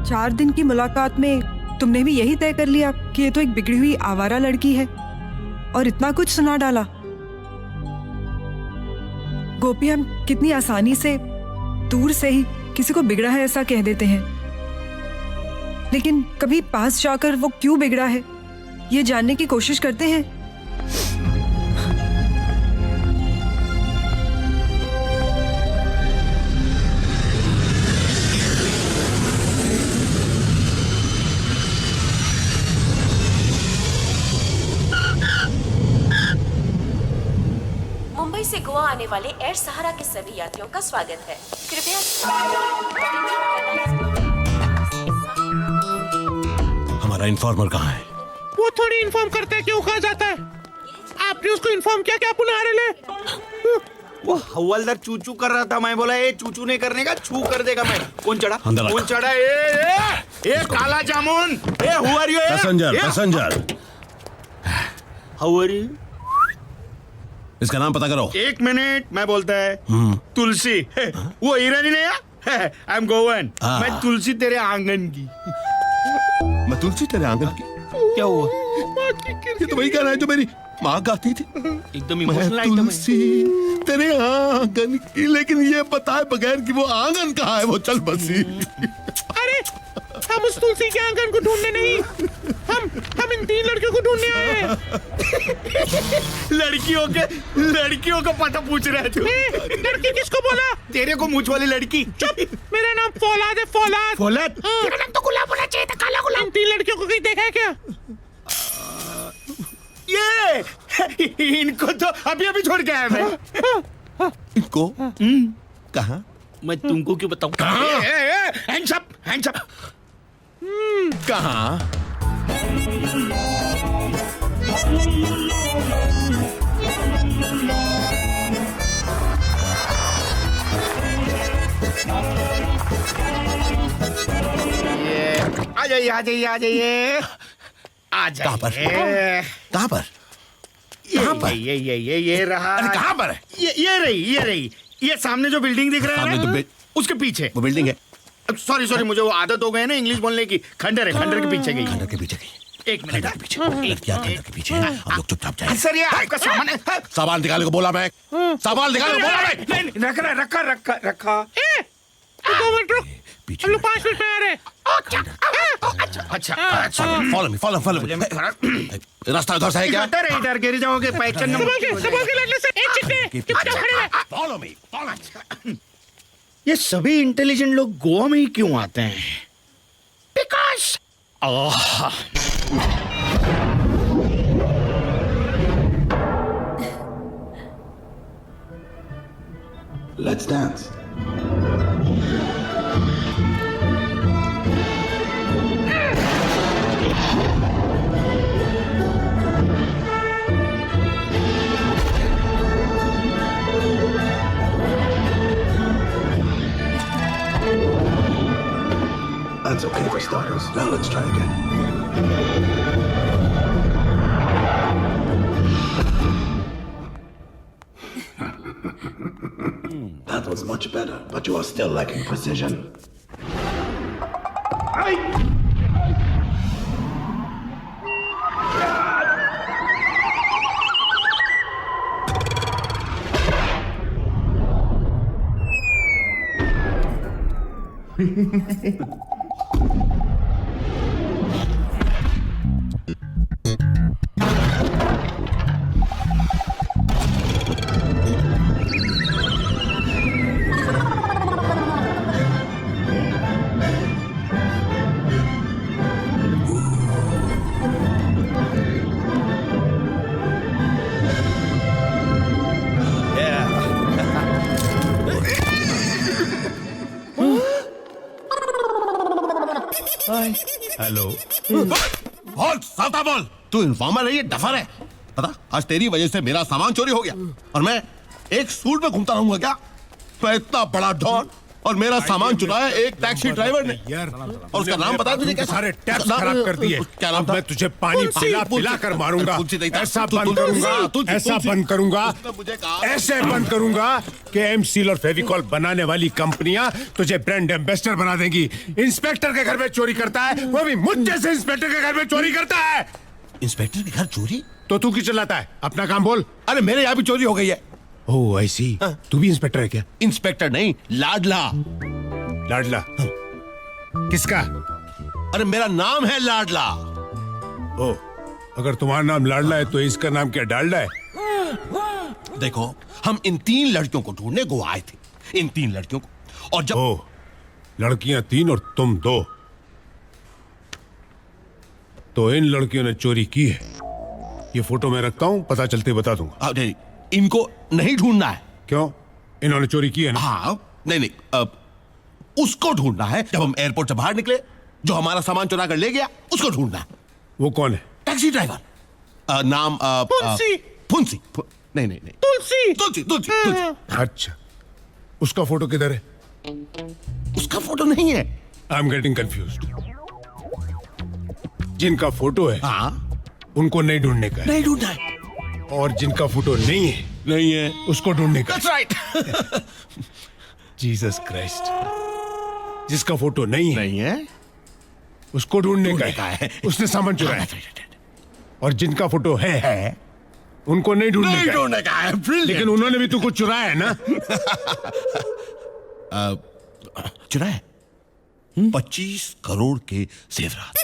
4 दिन की मुलाकात में तुमने भी यही तय कर लिया कि ये तो एक बिगड़ी हुई आवारा लड़की है और इतना कुछ सुना डाला। गोपी, हम कितनी आसानी से दूर से ही किसी को बिगड़ा है ऐसा कह देते हैं, लेकिन कभी पास जाकर वो क्यों बिगड़ा है ये जानने की कोशिश करते हैं? मुंबई से गोवा आने वाले एयर सहारा के सभी यात्रियों का स्वागत है। कृपया हमारा इन्फॉर्मर कहाँ है? वो थोड़ी इन्फॉर्म करता है क्यों कहा जाता है। आपने उसको इन्फॉर्म किया क्या पुनः ले? वो हवलदार चूचू कर रहा था, मैं बोला ये चूचू नहीं करने का, छू कर देगा मैं। कौन चढ़ा? अंदर कौन चढ़ा? ए काला जामुन, ए who are you? Passenger how are you? इसका नाम पता करो। 1 मिनट, मैं बोलता है तुलसी। वो ईरानी नहीं है, आई एम गोवन। मैं तुलसी तेरे आंगन की। मैं तुलसी तेरे आंगन की? क्या हुआ? ये तो वही गाना है जो मेरी माँ गाती थी। एकदम इमोशनल आइटम है। तुलसी तेरे आंगन की, लेकिन ये बताए बगैर कि वो आंगन कहाँ है, वो चल बसी। अरे हम उस तुलसी के आंगन को ढूंढने नहीं, हम इन 3 लड़कियों को ढूंढने आए हैं। लड़कियों का पता पूछ रहे थे। लड़की किसको बोला? तेरे को मूछ वाली लड़की। चुप, मेरा नाम फौलाद है, फौलाद। फौलाद? तेरा नाम तो गुलाब होना चाहिए था, काला गुलाब। इन 3 लड़कियों को कहीं देखा है क्या? ये इनको तो अभी अभी छोड़ के आया मैं। इनको कहा? मैं तुमको क्यों बताऊं? Hands up, hands up. कहा? आ जाइए, आ जाइए, आ जाइए, आ जाइए। कहाँ पर? कहाँ पर? ये रहा। अरे कहाँ पर है? ये रही। ये सामने जो बिल्डिंग दिख रहा है ना, उसके पीछे वो बिल्डिंग है। सॉरी, मुझे वो आदत हो गई ना इंग्लिश बोलने की। खंडर है, खंडर के पीछे गई। खंडर के पीछे गई। एक मिनट, लड़कियां खंडर के पीछे हैं। हम लोग चुपचाप जाएं। सर ये आपका सामान है। सामान निकालने को बोला मैं। सामान निकालने को बोला मैं। नहीं, रखा। 2 मिनट रुक, पीछे हम लोग 5 मिनट में आ रहे हैं। अच्छा। Follow me. रास्ता उधर से है क्या? इधर गिर जाओगे, पहचान संभाल के लगने से एक चिट्टे चुपचाप खड़े रहे। Follow me. ये सभी इंटेलिजेंट लोग गोवा में ही क्यों आते हैं? Because Let's dance. That's okay for starters. Now let's try again. That was much better, but you are still lacking precision. Hello. बोल, साता बोल। तू इन्फॉर्मर है, ये डफर है। पता, आज तेरी वजह से मेरा सामान चोरी हो गया और मैं एक सूट में घूमता रहूंगा क्या? मैं इतना बड़ा डॉन और मेरा सामान चुराया एक टैक्सी ड्राइवर ने यार। और उसका नाम बता तुझे क्या? सारे टैक्स खराब कर दिए। क्या नाम था? मैं तुझे पानी पिला कर मारूंगा। ऐसा बंद करूंगा, ऐसे बंद करूंगा कि एमसील और फेविकॉल बनाने वाली कंपनियां तुझे ब्रांड एम्बेसडर बना देंगी। इंस्पेक्टर के घर में चोरी करता है, वो भी मुझ जैसे इंस्पेक्टर के घर में चोरी करता है। इंस्पेक्टर के घर चोरी? तो तू क्यों चिल्लाता है? अपना काम बोल। अरे मेरे यहाँ भी चोरी हो गई है। ओह ऐसी। तू भी इंस्पेक्टर है क्या? इंस्पेक्टर नहीं, लाडला। लाडला? किसका? अरे मेरा नाम है लाडला। ओह, अगर तुम्हारा नाम लाडला है तो इसका नाम क्या डालडा है? देखो, हम इन 3 लड़कियों को ढूंढने गोवा आए थे। इन 3 लड़कियों को। और जब ओह, लड़कियां 3 और तुम 2, तो इन लड़कियों ने चोरी की है। ये फोटो मैं रखता हूं, पता चलते बता दूंगा। नहीं, इनको नहीं ढूंढना है। क्यों? इन्होंने चोरी की है ना? हाँ, नहीं, अब उसको ढूंढना है। जब हम एयरपोर्ट से बाहर निकले, जो हमारा सामान चुरा कर ले गया, उसको ढूंढना है। वो कौन है? Taxi driver. नाम फुंसी। नहीं, तुलसी। अच्छा, उसका फोटो किधर है? उसका फोटो नहीं है। I am getting confused. जिनका फोटो है, हाँ, उनको नहीं ढूंढने का है। नहीं ढूंढना है। और जिनका फोटो नहीं है, उसको ढूंढने का। That's right. Jesus Christ. जिसका फोटो नहीं है, उसको ढूंढने का है। उसने सामान चुराया। और जिनका फोटो है, उनको नहीं ढूंढने का है। लेकिन उन्होंने भी तो कुछ चुराया है ना? चुराया 25 करोड़ के जेवरात।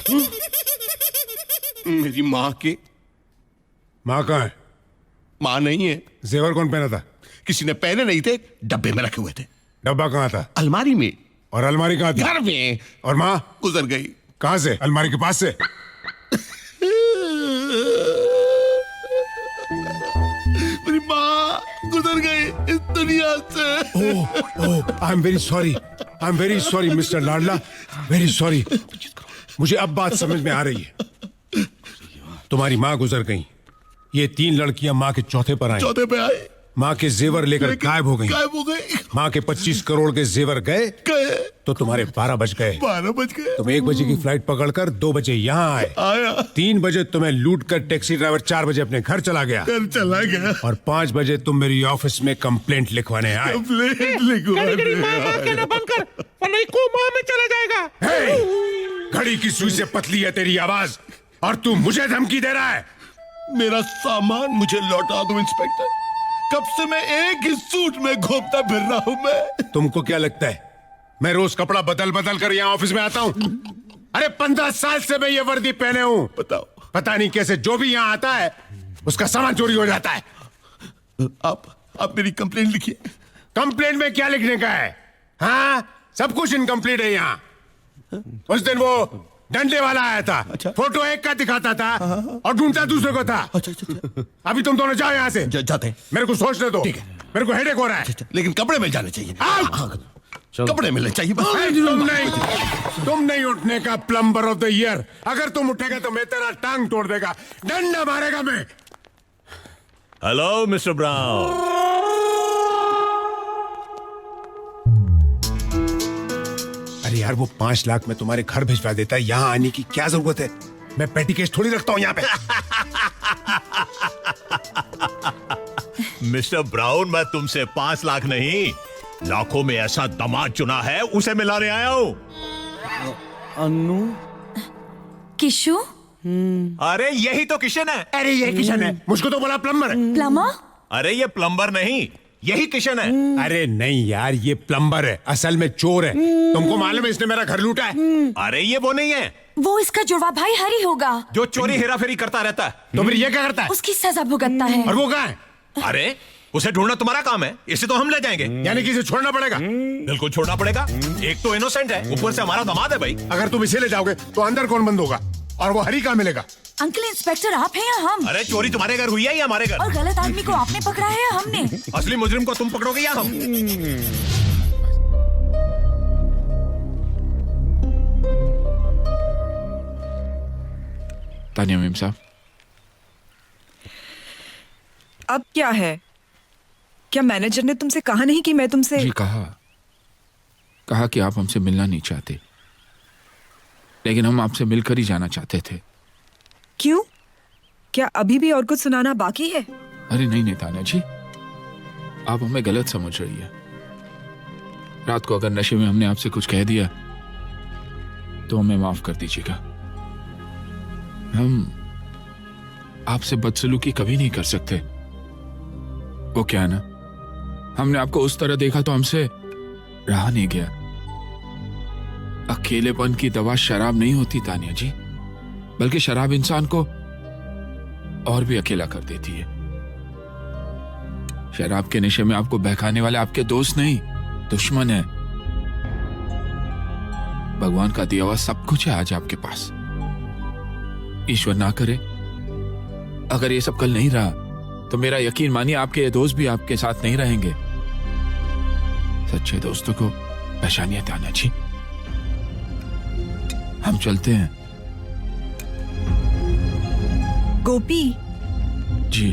मेरी माँ के। माँ कहाँ है? माँ नहीं है। जेवर कौन पहना था? किसी ने पहने नहीं थे, डब्बे में रखे हुए थे। डब्बा कहाँ था? अलमारी में। और अलमारी कहाँ थी? घर में। और माँ गुजर गई। कहाँ से? अलमारी के पास से? गुजर गई इस दुनिया से। Oh I am very sorry mister Ladla, very sorry. मुझे अब बात समझ में आ रही है। तुम्हारी माँ गुजर गई, ये 3 लड़कियां माँ के चौथे पर आई। चौथे पे आए, माँ के जेवर लेकर गायब हो गई। माँ के 25 करोड़ के जेवर गए तो तुम्हारे 12 बज गए। 12 बज गए। तुम 1 बजे की फ्लाइट पकड़कर 2 बजे यहाँ आए। 3 बजे तुम्हें लूट कर टैक्सी ड्राइवर 4 बजे अपने घर चला गया। और 5 बजे तुम मेरी ऑफिस में कंप्लेंट लिखवाने आए। कोमा में चला जाएगा। घड़ी की सुई से पतली है तेरी आवाज, और तू मुझे धमकी दे रहा है। मेरा सामान मुझे लौटा दो इंस्पेक्टर। कब से मैं एक ही सूट में घूमता फिर रहा हूं मैं। तुमको क्या लगता है मैं रोज कपड़ा बदल बदल कर यहाँ ऑफिस में आता हूँ? अरे 15 साल से मैं ये वर्दी पहने हूँ। बताओ, पता नहीं कैसे जो भी यहाँ आता है उसका सामान चोरी हो जाता है। आप मेरी कंप्लेंट लिखिए। कंप्लेंट में क्या लिखने का है? हाँ, सब कुछ इनकम्प्लीट है यहाँ। उस दिन वो डंडे वाला आया था। अच्छा। फोटो एक का दिखाता था और ढूंढता दूसरे को था। अच्छा। अभी तुम दोनों जाओ यहाँ से। जाते। मेरे को सोचने दो। मेरे को हेडेक हो रहा है। लेकिन कपड़े मिल जाने चाहिए। कपड़े मिलने चाहिए बस। तुम नहीं उठने का प्लम्बर ऑफ द ईयर। अगर तुम उठेगा तो मैं तेरा टांग तोड़ देगा, डंडा मारेगा मैं। Hello mister brown. अरे यार, वो 5 लाख में तुम्हारे घर भिजवा देता है, यहाँ आने की क्या जरूरत है? मैं पेटी केस थोड़ी रखता हूँ यहाँ पे। मिस्टर ब्राउन, मैं तुमसे 5 लाख नहीं, लाखों में ऐसा दामाद चुना है, उसे मिलाने आया हूँ। अनु, किशु? अरे यही तो किशन है। अरे ये किशन है, मुझको तो बोला प्लम्बर है। प्लम्बर? अरे ये प्लम्बर नहीं, यही किशन है। अरे नहीं यार, ये प्लम्बर है, असल में चोर है। तुमको मालूम है इसने मेरा घर लूटा है। अरे ये वो नहीं है, वो इसका जुड़वा भाई हरी होगा, जो चोरी हेराफेरी करता रहता है। तो फिर ये क्या करता है? उसकी सजा भुगतता है। और वो कहाँ है? अरे उसे ढूंढना तुम्हारा काम है, इसे तो हम ले जाएंगे। यानी कि इसे छोड़ना पड़ेगा? बिल्कुल छोड़ना पड़ेगा। एक तो इनोसेंट है, ऊपर से हमारा दामाद है भाई। अगर तुम इसे ले जाओगे तो अंदर कौन बंद होगा? और वो हरी कहाँ मिलेगा? अंकल इंस्पेक्टर, आप हैं या हम? अरे चोरी तुम्हारे घर हुई है या हमारे घर? और गलत आदमी को आपने पकड़ा है या हमने? असली मुजरिम को तुम पकड़ोगे या हम? तानिया मेम साहब, अब क्या है? क्या मैनेजर ने तुमसे कहा नहीं कि मैं तुमसे? जी कहा कि आप हमसे मिलना नहीं चाहते, लेकिन हम आपसे मिलकर ही जाना चाहते थे। क्यों? क्या अभी भी और कुछ सुनाना बाकी है? अरे नहीं तानिया जी, आप हमें गलत समझ रही है। रात को अगर नशे में हमने आपसे कुछ कह दिया तो हमें माफ कर दीजिएगा। हम आपसे बदसलूकी कभी नहीं कर सकते। वो क्या है ना, हमने आपको उस तरह देखा तो हमसे रहा नहीं गया। अकेलेपन की दवा शराब नहीं होती तानिया जी, बल्कि शराब इंसान को और भी अकेला कर देती है। शराब के नशे में आपको बहकाने वाले आपके दोस्त नहीं, दुश्मन है। भगवान का दिया हुआ सब कुछ है आज आपके पास। ईश्वर ना करे अगर ये सब कल नहीं रहा तो मेरा यकीन मानिए आपके ये दोस्त भी आपके साथ नहीं रहेंगे। सच्चे दोस्तों को पहचानिए तानिया जी। हम चलते हैं। गोपी जी।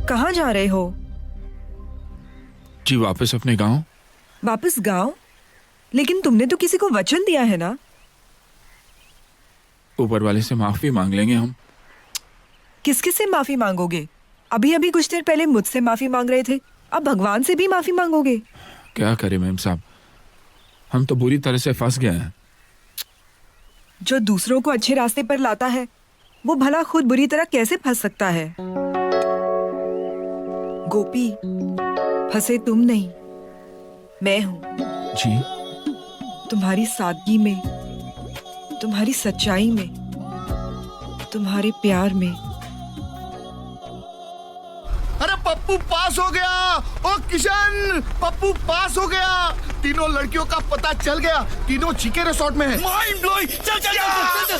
कहाँ जा रहे हो? जी वापस अपने गांव। वापस गांव? लेकिन तुमने तो किसी को वचन दिया है ना? ऊपर वाले से माफी मांग लेंगे हम। किसके से माफी मांगोगे? अभी अभी कुछ देर पहले मुझसे माफी मांग रहे थे, अब भगवान से भी माफी मांगोगे? क्या करें मैम साहब, हम तो बुरी तरह से फंस गए हैं। जो दूसरों को अच्छे रास्ते पर लाता है वो भला खुद बुरी तरह कैसे फंस सकता है? गोपी, फंसे तुम नहीं, मैं हूं। जी। तुम्हारी सादगी में, तुम्हारी सच्चाई में, तुम्हारे प्यार में। अरे पप्पू पास हो गया। ओ किशन, पप्पू पास हो गया। तीनों लड़कियों का पता चल गया, तीनों चीके रिसोर्ट में है। Mind blowing. चल चल चल चल।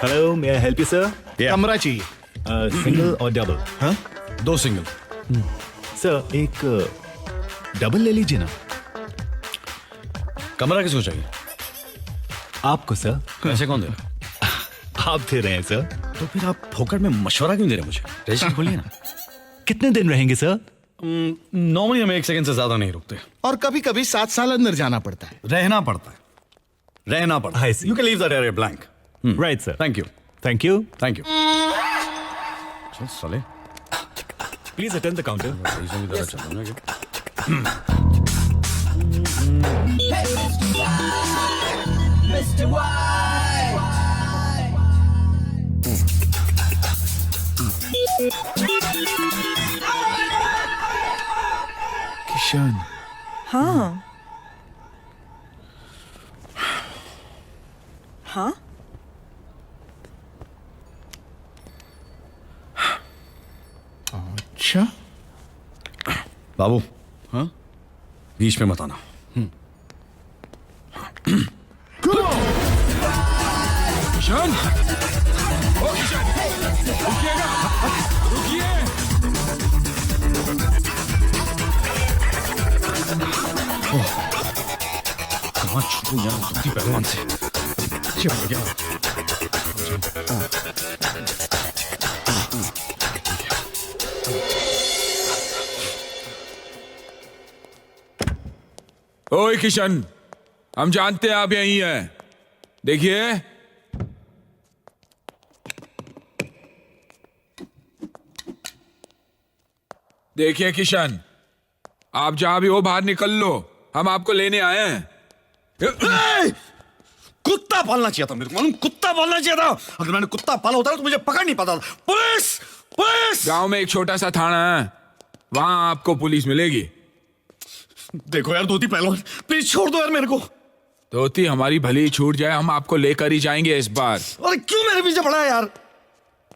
Hello, may I help you sir? कमरा चाहिए। सिंगल और डबल? हाँ, 2 सिंगल। सर एक डबल ले लीजिए ना। कमरा किसको चाहिए? आपको सर। पैसे कौन दे रहा? आप दे रहे हैं सर। तो फिर आप फोकट में मशवरा क्यों दे रहे हैं मुझे? रजिस्टर खोलिए ना। कितने दिन रहेंगे सर? नॉर्मली हम 1 सेकंड से ज्यादा नहीं रुकते। और कभी कभी 7 साल अंदर जाना पड़ता है। रहना पड़ता है। You can leave that area blank. Right sir. Thank you. Thank you. Thank you. चल साले, please attend the counter. Kishan. हाँ हाँ अच्छा बाबू, हाँ बीच में मत आना। किशन, ओ किशन, रुकिएगा, रुकिए। कहाँ छूटू यार दूसरी पहलवान से। चिपक गया। ओए किशन, हम जानते हैं आप यहीं हैं। देखिए, देखिए किशन, आप जहां भी हो बाहर निकल लो, हम आपको लेने आए हैं। कुत्ता पालना चाहिए था मेरे को, मालूम? कुत्ता पालना चाहिए था। अगर मैंने कुत्ता पाला होता तो मुझे पकड़ नहीं पाता था। Police, police! गांव में एक छोटा सा थाना है, वहां आपको पुलिस मिलेगी। देखो यार धोती पहलवान, प्लीज छोड़ दो यार मेरे को। धोती हमारी भली छूट जाए, हम आपको लेकर ही जाएंगे इस बार। अरे क्यों मेरे पीछे पड़ा है यार?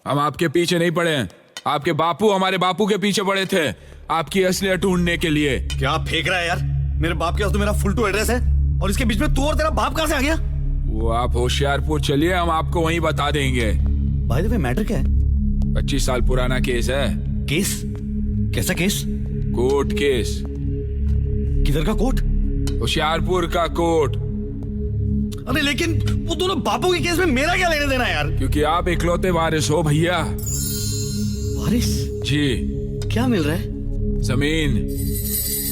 हम आपके पीछे नहीं पड़े हैं, आपके बापू हमारे बापू के पीछे पड़े थे, आपकी असलियत ढूंढने के लिए। क्या फेंक रहा है यार? मेरे बाप के पास तो मेरा फुल टू एड्रेस है, और इसके बीच में तू और तेरा बाप कहां से आ गया? वो आप होशियारपुर चलिए, हम आपको वहीं बता देंगे। बाय द वे मैटर क्या है? 25 साल पुराना केस है। केस? कैसा केस? Court case. किधर का कोर्ट? होशियारपुर का कोर्ट। अरे लेकिन वो दोनों बापों के केस में मेरा क्या लेने देना यार? क्योंकि आप इकलौते वारिस हो भैया। वारिस? जी। क्या मिल रहा है? जमीन।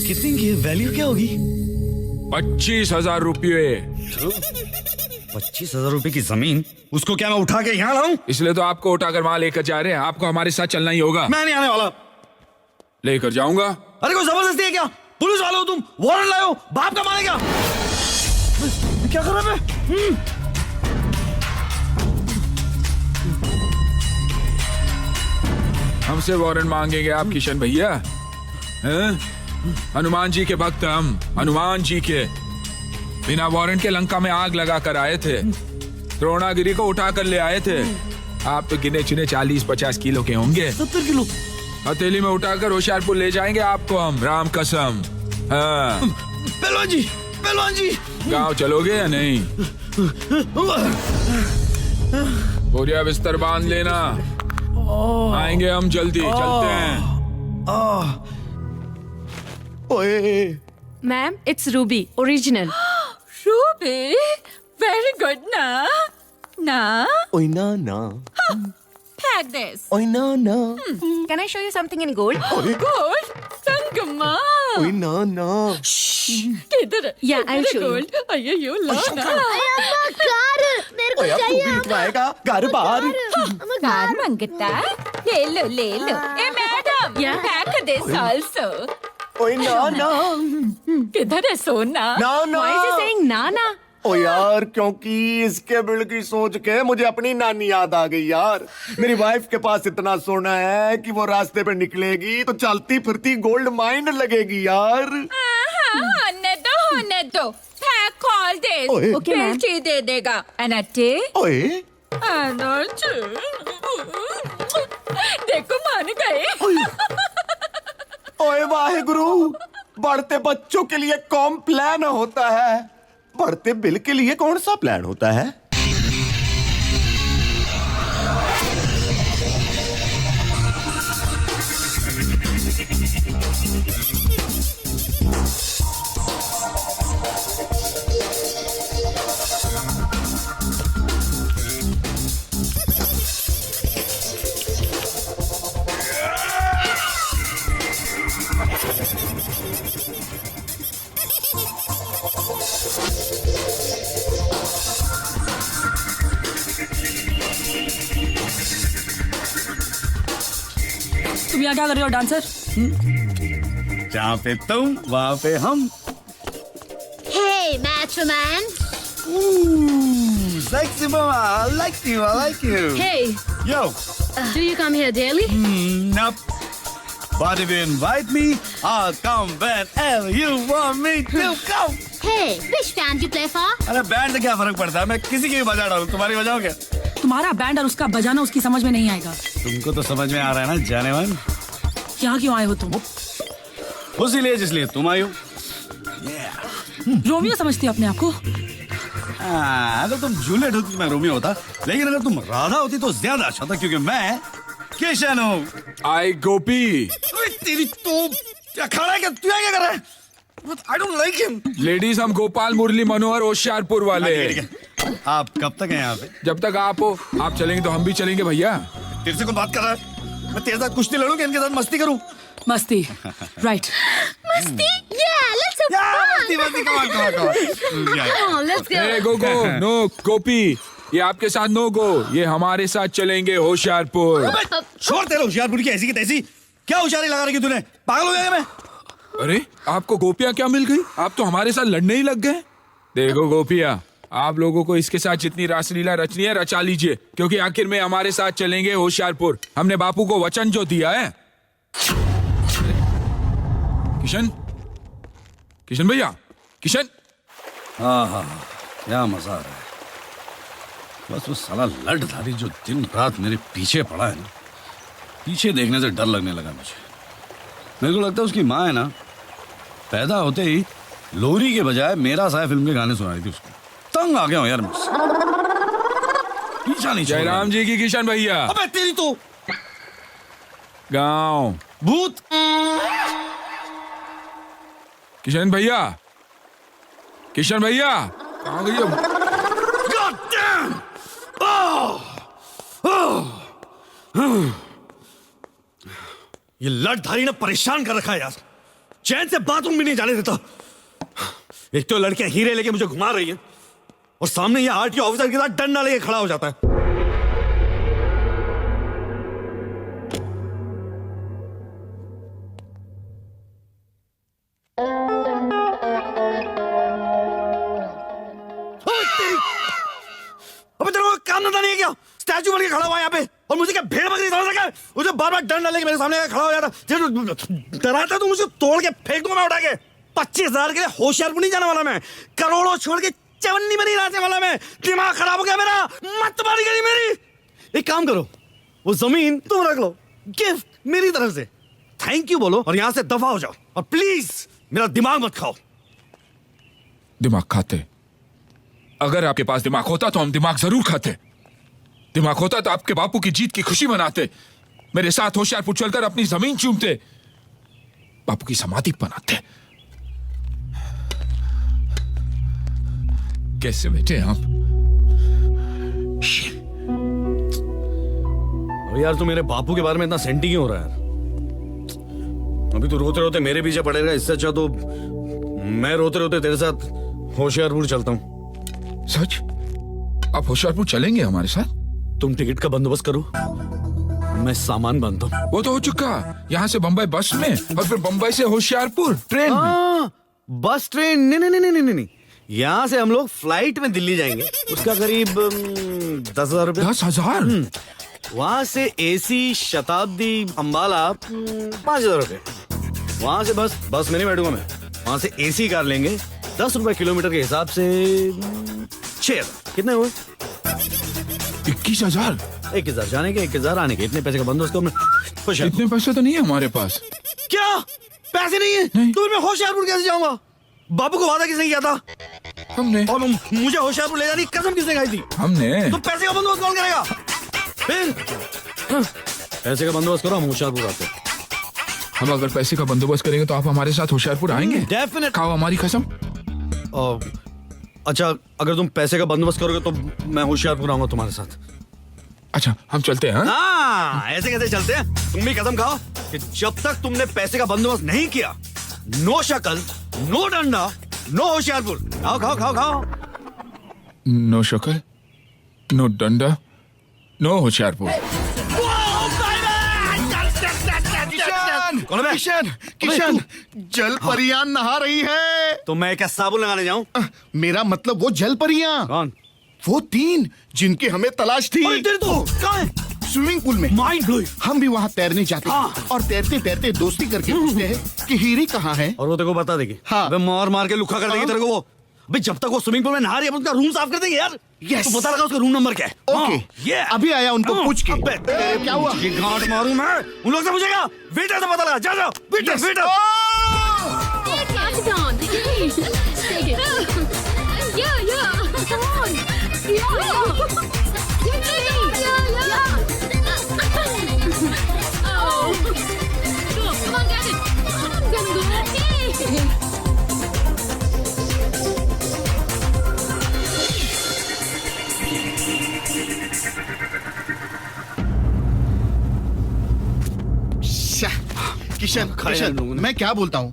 कितनी की वैल्यू क्या होगी? 25,000 रुपये। 25,000 रुपए की जमीन? उसको क्या मैं उठा के यहाँ लाऊं? इसलिए तो आपको उठाकर वहां लेकर जा रहे हैं, आपको हमारे साथ चलना ही होगा। मैं नहीं आने वाला। लेकर जाऊंगा। अरे कोई जबरदस्ती है क्या? पुलिस वाले हो तुम, वारंट लाए हो, बाप का मानेगा? क्या कर रहा है? हमसे वारंट मांगेंगे आप किशन भैया? हैं? हनुमान जी के भक्त हम, हनुमान जी के। बिना वारंट के लंका में आग लगा कर आए थे, द्रोणागिरी को उठा कर ले आए थे। आप तो गिने चुने 40-50 किलो के होंगे। 70 किलो? हथेली में उठाकर होशियारपुर ले जाएंगे आपको हम, राम कसम। हाँ। पहलवान जी, पहलवान जी, गाँव चलोगे या नहीं? बोरिया बिस्तर बांध लेना, आएंगे हम जल्दी। चलते हैं। Ma'am it's Ruby original. Ruby, very good ना ना। ओए ना ना। Take this. ओए ना ना। Can I show you something in gold? Gold, Sangma. ओए ना ना। किधर? Yeah, I'll show you. Gold. अయ్యయ్యో लाना। मेरे को चाहिए। तू बिठवाएगा घर बाहर। कार मंगता? ले लो ले लो। ए madam, Yeah. take this also. ओए ना ना। किधर है सोना? ना ना। Why is he saying ना ना? ओ यार, क्योंकि इसके बिल की सोच के मुझे अपनी नानी याद आ गई यार। मेरी वाइफ के पास इतना सोना है कि वो रास्ते पे निकलेगी तो चलती फिरती गोल्ड माइन लगेगी यार। होने दो। Take all this. ओए। Okay, ma'am. बेल्टी दे देगा। अनट्टे? ओए अनट्टे। देखो मान गए। ओए वाहेगुरु, बढ़ते बच्चों के लिए कौन प्लान होता है, बढ़ते बिल के लिए कौन सा प्लान होता है? तुम यहाँ क्या कर रहे हो डांसर? जहाँ पे तुम वहाँ पे हम। Hey, macho man. Sexy mama, I like you, I like you. Hey, Yo. do you come here daily? Nope. But if you invite me, I'll come whenever you want me to come. Hey, which band you play for? अरे band से क्या फर्क पड़ता है? मैं किसी की भी बजा डालूं, तुम्हारी बजाओ क्या? तुम्हारा बैंड और उसका बजाना उसकी समझ में नहीं आएगा। तुमको तो समझ में आ रहा है ना जाने मन? यहाँ क्यों आए हो तुम? उसी लिए जिसलिए तुम आई हो। रोमियो समझती हो अपने आप को? अगर तुम जूलियट होती तो मैं रोमियो होता, लेकिन अगर तुम राधा होती तो ज्यादा अच्छा था क्योंकि मैं किशन हूँ। आई गोपी। तेरी तो क्या खड़ा है क्या? तू क्या कर रहा है? I don't like him. Ladies हम गोपाल मुरली मनोहर होशियारपुर वाले। आप कब तक हैं यहाँ पे? जब तक आप हो, आप चलेंगे तो हम भी चलेंगे भैया। तेरे से कौन बात कर रहा है? मैं तेरे साथ कुश्ती लड़ूं कि इनके साथ मस्ती करूं? मस्ती, right? Masti? Yeah, let's have fun. मस्ती, come on. Come on, let's go. ए गो नो गोपी, ये आपके साथ नो गो, ये हमारे साथ चलेंगे होशियारपुर। छोड़ तेरे होशियारपुर की ऐसी की तैसी। क्या होशियारी लगा रखी तूने? पागल हो गया क्या मैं? अरे आपको गोपियाँ क्या मिल गई? आप तो हमारे साथ लड़ने ही लग गए। देखो गोपिया, आप लोगों को इसके साथ जितनी रासलीला रचनी है रचा लीजिए, क्योंकि आखिर में हमारे साथ चलेंगे होशियारपुर। हमने बापू को वचन जो दिया है। किशन भैया, किशन। हाँ, क्या मजा आ रहा है। बस वो साला लठधारी जो दिन रात मेरे पीछे पड़ा है ना, पीछे देखने से डर लगने लगा मुझे। मेरे को लगता है उसकी माँ है ना, पैदा होते ही लोरी के बजाय मेरा साया फिल्म के गाने सुना रही थी उसको। तंग आ गया हूँ यार मुझसे। पीछा नहीं छोड़ रहा। जयराम जी की किशन भैया। अबे तेरी तो गाँव भूत। किशन भैया, किशन भैया कहाँ गई अब? God damn! ये लठधारी ने परेशान कर रखा है यार। चैन से बाथरूम भी नहीं जाने देता। एक तो लड़कियां हीरे लेके मुझे घुमा रही हैं और सामने ये आरटीओ ऑफिसर के साथ डंडा लेके खड़ा हो जाता है। अबे तेरे को काम धंधा नहीं है क्या? स्टैचू बन के खड़ा हुआ है यहाँ पे और मुझे क्या भेड़ बकरी समझ रखा है? मुझे बार बार डंडा लेके मेरे सामने खड़ा हो जाता। डराता तो मुझे तोड़ के फेंक दूंगा मैं उठा के। 25,000 के लिए होशियारपुर नहीं जाने वाला मैं। करोड़ों छोड़ के चवन्नी में नहीं रहने वाला मैं। दिमाग खराब हो गया मेरा। मत मारी गई मेरी। एक काम करो, वो जमीन तुम रख लो, गिफ्ट मेरी तरफ से। थैंक यू बोलो और यहाँ से दफा हो जाओ और प्लीज मेरा दिमाग मत खाओ। दिमाग खाते? अगर आपके पास दिमाग होता तो हम दिमाग जरूर खाते। दिमाग होता तो आपके बापू की जीत की खुशी मनाते, मेरे साथ होशियारपुर चलकर अपनी जमीन चूमते, बापू की समाधि बनाते। कैसे बेटे आप? यार तू मेरे बापू के बारे में इतना सेंटी क्यों हो रहा है? अभी तो रोते रोते मेरे पीछे पड़ेगा, इससे अच्छा तो मैं रोते रोते तेरे साथ होशियारपुर चलता हूँ। सच? आप होशियारपुर चलेंगे हमारे साथ? तुम टिकट का बंदोबस्त करो, मैं सामान बांधता हूँ। वो तो हो चुका, यहाँ से बंबई बस में और फिर बंबई से होशियारपुर ट्रेन में। बस ट्रेन नहीं, यहाँ से हम लोग फ्लाइट में दिल्ली जाएंगे। उसका करीब 10,000 रुपए। 10,000? वहां से एसी शताब्दी अंबाला 5,000 रुपए। वहां से बस में नहीं बैठूंगा मैं, वहां से एसी कार लेंगे 10 रुपए किलोमीटर के हिसाब से 6,000। कितने हुए? 21,000। 21,000 जाने के, 21,000 आने के। इतने पैसे का बंदोबस्त करो। मैं इतने पैसे तो नहीं है हमारे पास। क्या पैसे नहीं है? तो मैं होशियारपुर कैसे जाऊंगा? बाबू को वादा किसने किया था? हमने। और मुझे होशियारपुर ले जाने की कसम किसने खाई थी? हमने। तो पैसे का बंदोबस्त कौन करेगा? फिर पैसे का बंदोबस्त करो, हम होशियारपुर आते हैं। हम अगर पैसे का बंदोबस्त करेंगे तो आप हमारे साथ होशियारपुर आएंगे? डेफिनेट। खाओ हमारी कसम। अच्छा, अगर तुम पैसे का बंदोबस्त करोगे तो मैं होशियारपुर आऊंगा तुम्हारे साथ। अच्छा, हम चलते हैं। हाँ, ऐसे कैसे चलते हैं? तुम भी कसम खाओ कि जब तक तुमने पैसे का बंदोबस्त नहीं किया, नो शक्ल, नो डंडा, नो होशियारपुर। खाओ खाओ खाओ खाओ। नो शक्ल, नो डंडा, नो होशियारपुर। किशन, किशन, जल परियां नहा रही है। तो मैं क्या साबुन लगाने जाऊं? मेरा मतलब वो जल परियां। कौन? वो 3 जिनकी हमें तलाश थी। कहाँ है? स्विमिंग पूल में। Mind blowing. हम भी वहाँ तैरने जाते हैं और तैरते तैरते दोस्ती करके पूछते हैं कि हीरी कहाँ है। और वो तेरे को बता देगी। हाँ। अबे मार मार के लुखा कर देगी तेरे को वो। अबे जब तक वो स्विमिंग पूल में नहा रही है, उसका रूम साफ कर देंगे यार। Yes. तो पता लगा उसका रूम नंबर क्या है। ओके, ये अभी आया उनको पूछ के। क्या हुआ? ये गांठ मारूं मैं, उन लोग से पूछेगा। वेटर से पता लगा। जा जा, waiter waiter. Calm down. Take it. Yeah, yeah. Come on. Yeah. Oh. Go, come on, get it. I'm gonna go. Okay. Kishan, खाया किशन, इन लोगों ने। मैं क्या बोलता हूँ,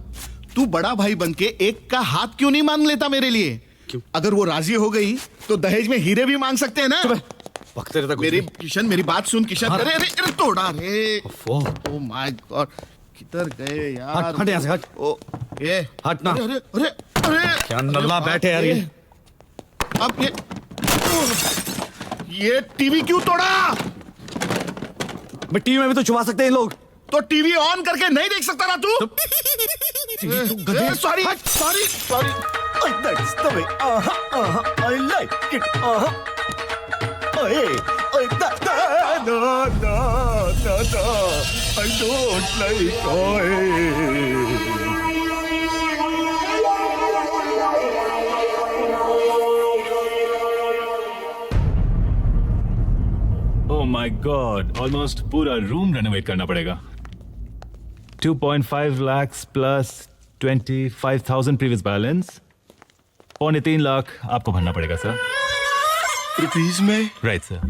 तू बड़ा भाई बनके एक का हाथ क्यों नहीं मांग लेता मेरे लिए? क्यों? अगर वो राजी हो गई तो दहेज में हीरे भी मांग सकते हैं ना। वक्त रहता मेरी किशन, मेरी बात सुन किशन। हाँ। अरे अरे अरे तोड़ा रे। ओह ओ माय गॉड, किधर गए यार? हट हट यहाँ से हट। ओ ये हट ना। अरे अरे अरे अरे क्या नल्ला बैठे यार ये। अब ये टीवी क्यों तोड़ा? टीवी में भी तो छुपा सकते हैं लोग। तो टीवी ऑन करके नहीं देख सकता ना तू? Sorry sorry sorry. That's the way. I like it. Hey, no, no, no, no. I don't like Oh my God! Almost पूरा रूम रेनोवेट करना पड़ेगा। 2.5 lakhs plus 25,000 previous balance. 3.25 lakh आपको भरना पड़ेगा सर। रुपीज में? Right sir.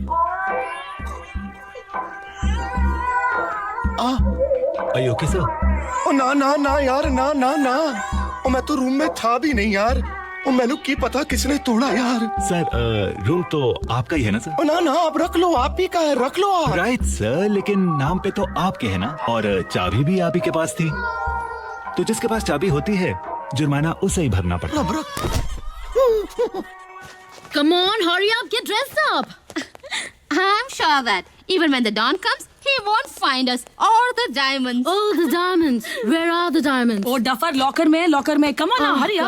Are you okay, sir? ओ ना ना ना यार, ना ना ना। ओ मैं तो रूम में था भी नहीं यार। ओ मैंने की पता किसने तोड़ा यार। सर रूम तो आपका ही है ना सर? ओ ना ना, आप रख लो, आप ही का है, रख लो आप। राइट सर, लेकिन नाम पे तो आपके है ना, और चाबी भी आप ही के पास थी। तो जिसके पास चाबी होती है, जुर्माना उसे ही भरना पड़ता है। Come on, hurry up, get dressed up. I'm sure that even when the dawn comes, he won't find us or the diamonds. Oh, the diamonds. Where are the diamonds? ओ डफर लॉकर में, locker में। Come on, hurry up.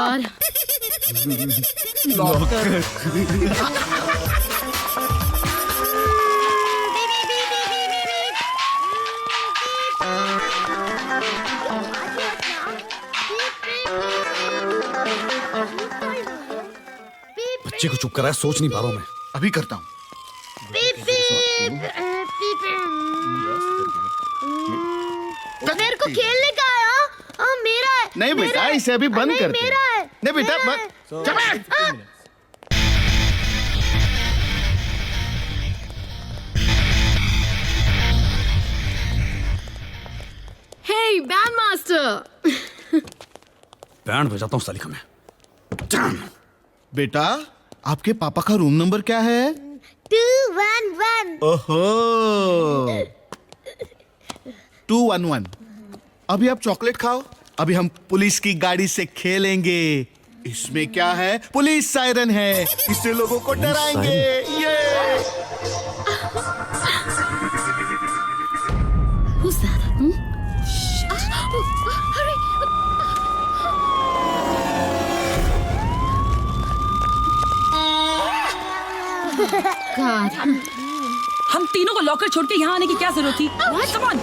बच्चे को चुप कराया, सोच नहीं पा रहा हूं मैं। अभी करता हूँ। मेरे को खेलने का है। मेरा है। नहीं बेटा, इसे अभी बंद करते हैं। मेरा है। नहीं बेटा, बंद। Hey, bandmaster. बैंड बजाता हूँ सालिका में। बेटा, आपके पापा का रूम नंबर क्या है? 211. ओहो, 211। अभी आप चॉकलेट खाओ, अभी हम पुलिस की गाड़ी से खेलेंगे। इसमें क्या है? पुलिस सायरन है, इससे लोगों को डराएंगे। ये Who's that? Hurry. God. हम तीनों को लॉकर छोड़ के यहाँ आने की क्या जरूरत थी? Come on.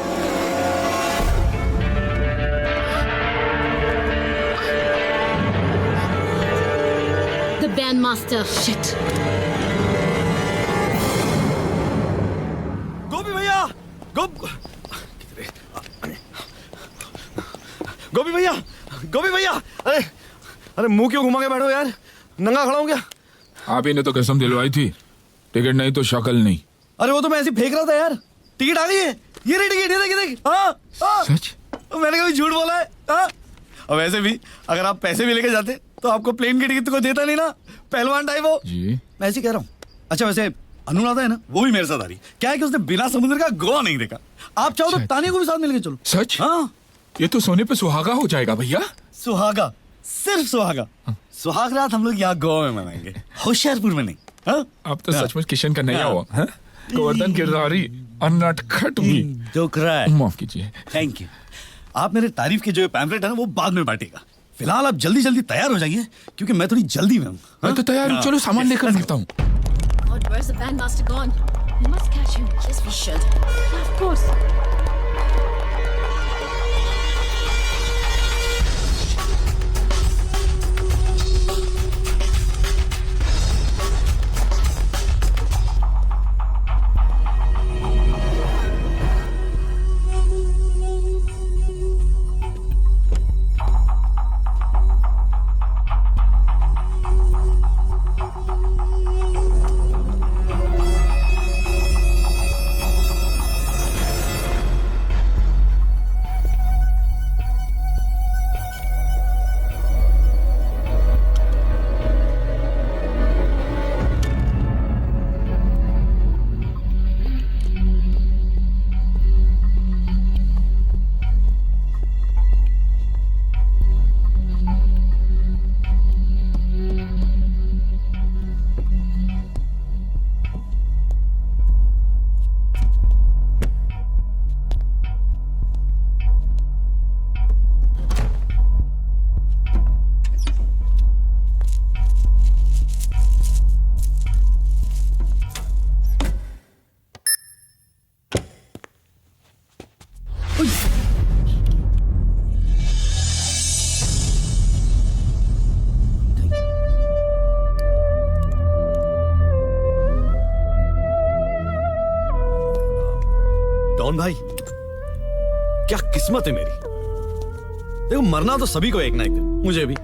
The bandmaster. Shit. गोपी भैया, गोभी भैया, गोभी भैया, अरे अरे मुंह क्यों घुमा के बैठो यार, नंगा खड़ा हूँ क्या? आप ही ने तो कसम दिलवाई थी, टिकट नहीं तो शक्ल नहीं। अरे वो तो मैं ऐसे फेंक रहा था यार। टिकट आ गई है, ये रही टिकट, ये देख। हाँ सच? मैंने कभी झूठ बोला है? हाँ। और वैसे भी अगर आप पैसे भी लेके जाते तो आपको प्लेन की टिकट तो कोई देता नहीं ना, पहलवान टाइप हो जी। मैं ऐसे कह रहा हूँ। अच्छा वैसे अनुराधा है ना, वो भी मेरे साथ आ रही। क्या है कि उसने बिना समुद्र का गोवा नहीं देखा। आप चाहो तो तानिया को भी साथ मिलके चलो। सच? हाँ। ये तो सोने पे सुहागा हो जाएगा भैया। सुहागा, सिर्फ सुहागा। सुहाग रात हम लोग यहाँ गोवा में मनाएंगे, होशियारपुर में नहीं। हाँ? आप तो सचमुच किशन का नया हुआ है। गोवर्धन किरदारी और नटखट भी। दुख रहा है। माफ कीजिए। Thank you. आप मेरे तारीफ के जो पैम्फलेट है ना वो बाद में बांटेगा। फिलहाल आप जल्दी जल्दी तैयार हो जाइए क्योंकि मैं थोड़ी जल्दी में हूँ। मैं तो तैयार हूँ, चलो सामान लेकर निकलता हूँ। God, where's the bandmaster gone? We must catch him. Yes, we should. Yeah, of course. Don भाई, क्या किस्मत है मेरी। देखो मरना तो सभी को एक ना एक दिन, मुझे भी।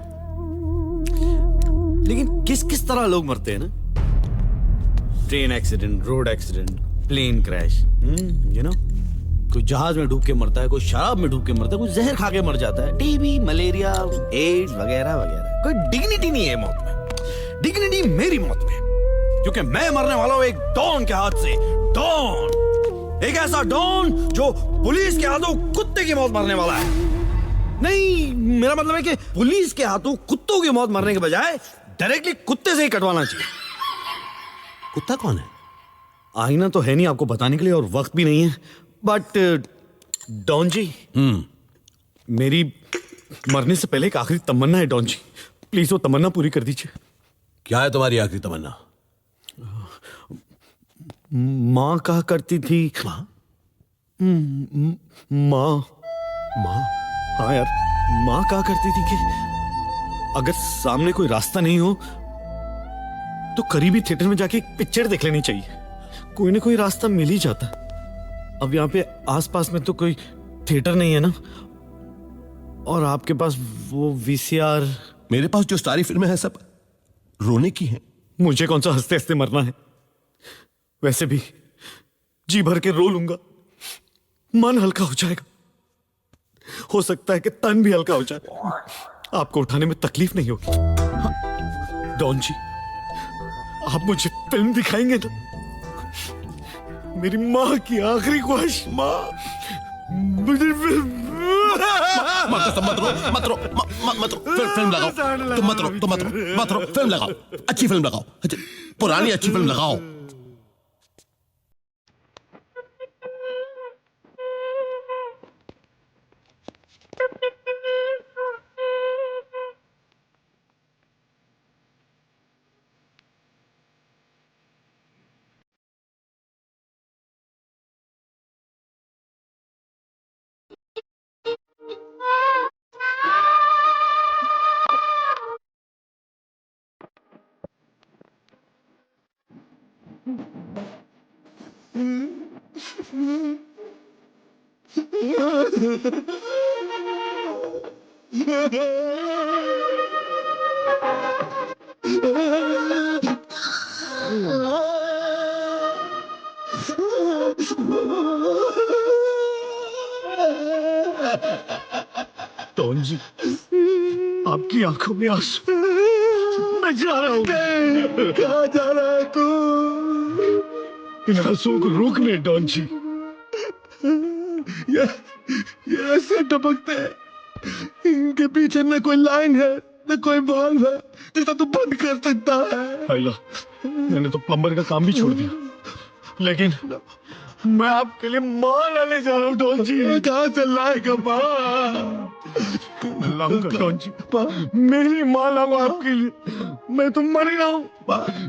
लेकिन किस किस तरह लोग मरते हैं ना। Train accident, road accident, plane crash, you know. कोई जहाज में डूब के मरता है, कोई शराब में डूब के मरता है, कोई जहर खा के मर जाता है, टीबी, मलेरिया, एड्स वगैरह वगैरह। कोई डिग्निटी नहीं है मौत में। डिग्निटी मेरी मौत में, क्योंकि मैं मरने वाला हूं एक डॉन के हाथ से। डॉन, एक ऐसा डॉन जो पुलिस के हाथों कुत्ते की मौत मरने वाला है। नहीं, मेरा मतलब है कि पुलिस के हाथों कुत्तों की मौत मरने के बजाय डायरेक्टली कुत्ते से ही कटवाना चाहिए। कुत्ता कौन है? आईना तो है नहीं आपको बताने के लिए और वक्त भी नहीं है, बट डॉन जी, मेरी मरने से पहले एक आखिरी तमन्ना है डॉन जी, प्लीज वो तमन्ना पूरी कर दीजिए। क्या है तुम्हारी आखिरी तमन्ना? माँ कहा करती थी। माँ? माँ? हाँ यार, माँ कहा करती थी कि अगर सामने कोई रास्ता नहीं हो तो करीबी थिएटर में जाके एक पिक्चर देख लेनी चाहिए। कोई ना कोई रास्ता मिल ही जाता। अब यहाँ पे आसपास में तो कोई थिएटर नहीं है ना, और आपके पास वो वीसीआर। मेरे पास जो सारी फिल्में हैं सब रोने की हैं। मुझे कौन सा हंसते हंसते मरना है। वैसे भी जी भर के रो लूंगा, मन हल्का हो जाएगा। हो सकता है कि तन भी हल्का हो जाए, आपको उठाने में तकलीफ नहीं होगी। डॉन जी, आप मुझे फिल्म दिखाएंगे ना? मेरी माँ की आखिरी ख्वाहिश। माँ, मुझे मत रो, फिल्म लगाओ। तुम मत रो, फिल्म लगाओ, अच्छी फिल्म लगाओ, पुरानी अच्छी फिल्म लगाओ। डॉन जी, आपकी आंखों में आंसू, मैं जा रहा हूँ। कहाँ जा रहा है तू? इन आंसुओं को रोक ले डॉन जी। ये ऐसे टपकते हैं, इनके पीछे न कोई लाइन है न कोई बॉल है जिसका तू बंद कर सकता है। आइला, मैंने तो प्लम्बर का काम भी छोड़ दिया, लेकिन मैं आपके लिए माँ लाने जा रहा हूँ डॉन जी। कहाँ से लाएगा माँ? लाऊंगा डॉन जी, मेरी माँ लाऊंगा आपके लिए। मैं तो मर ही रहा हूँ,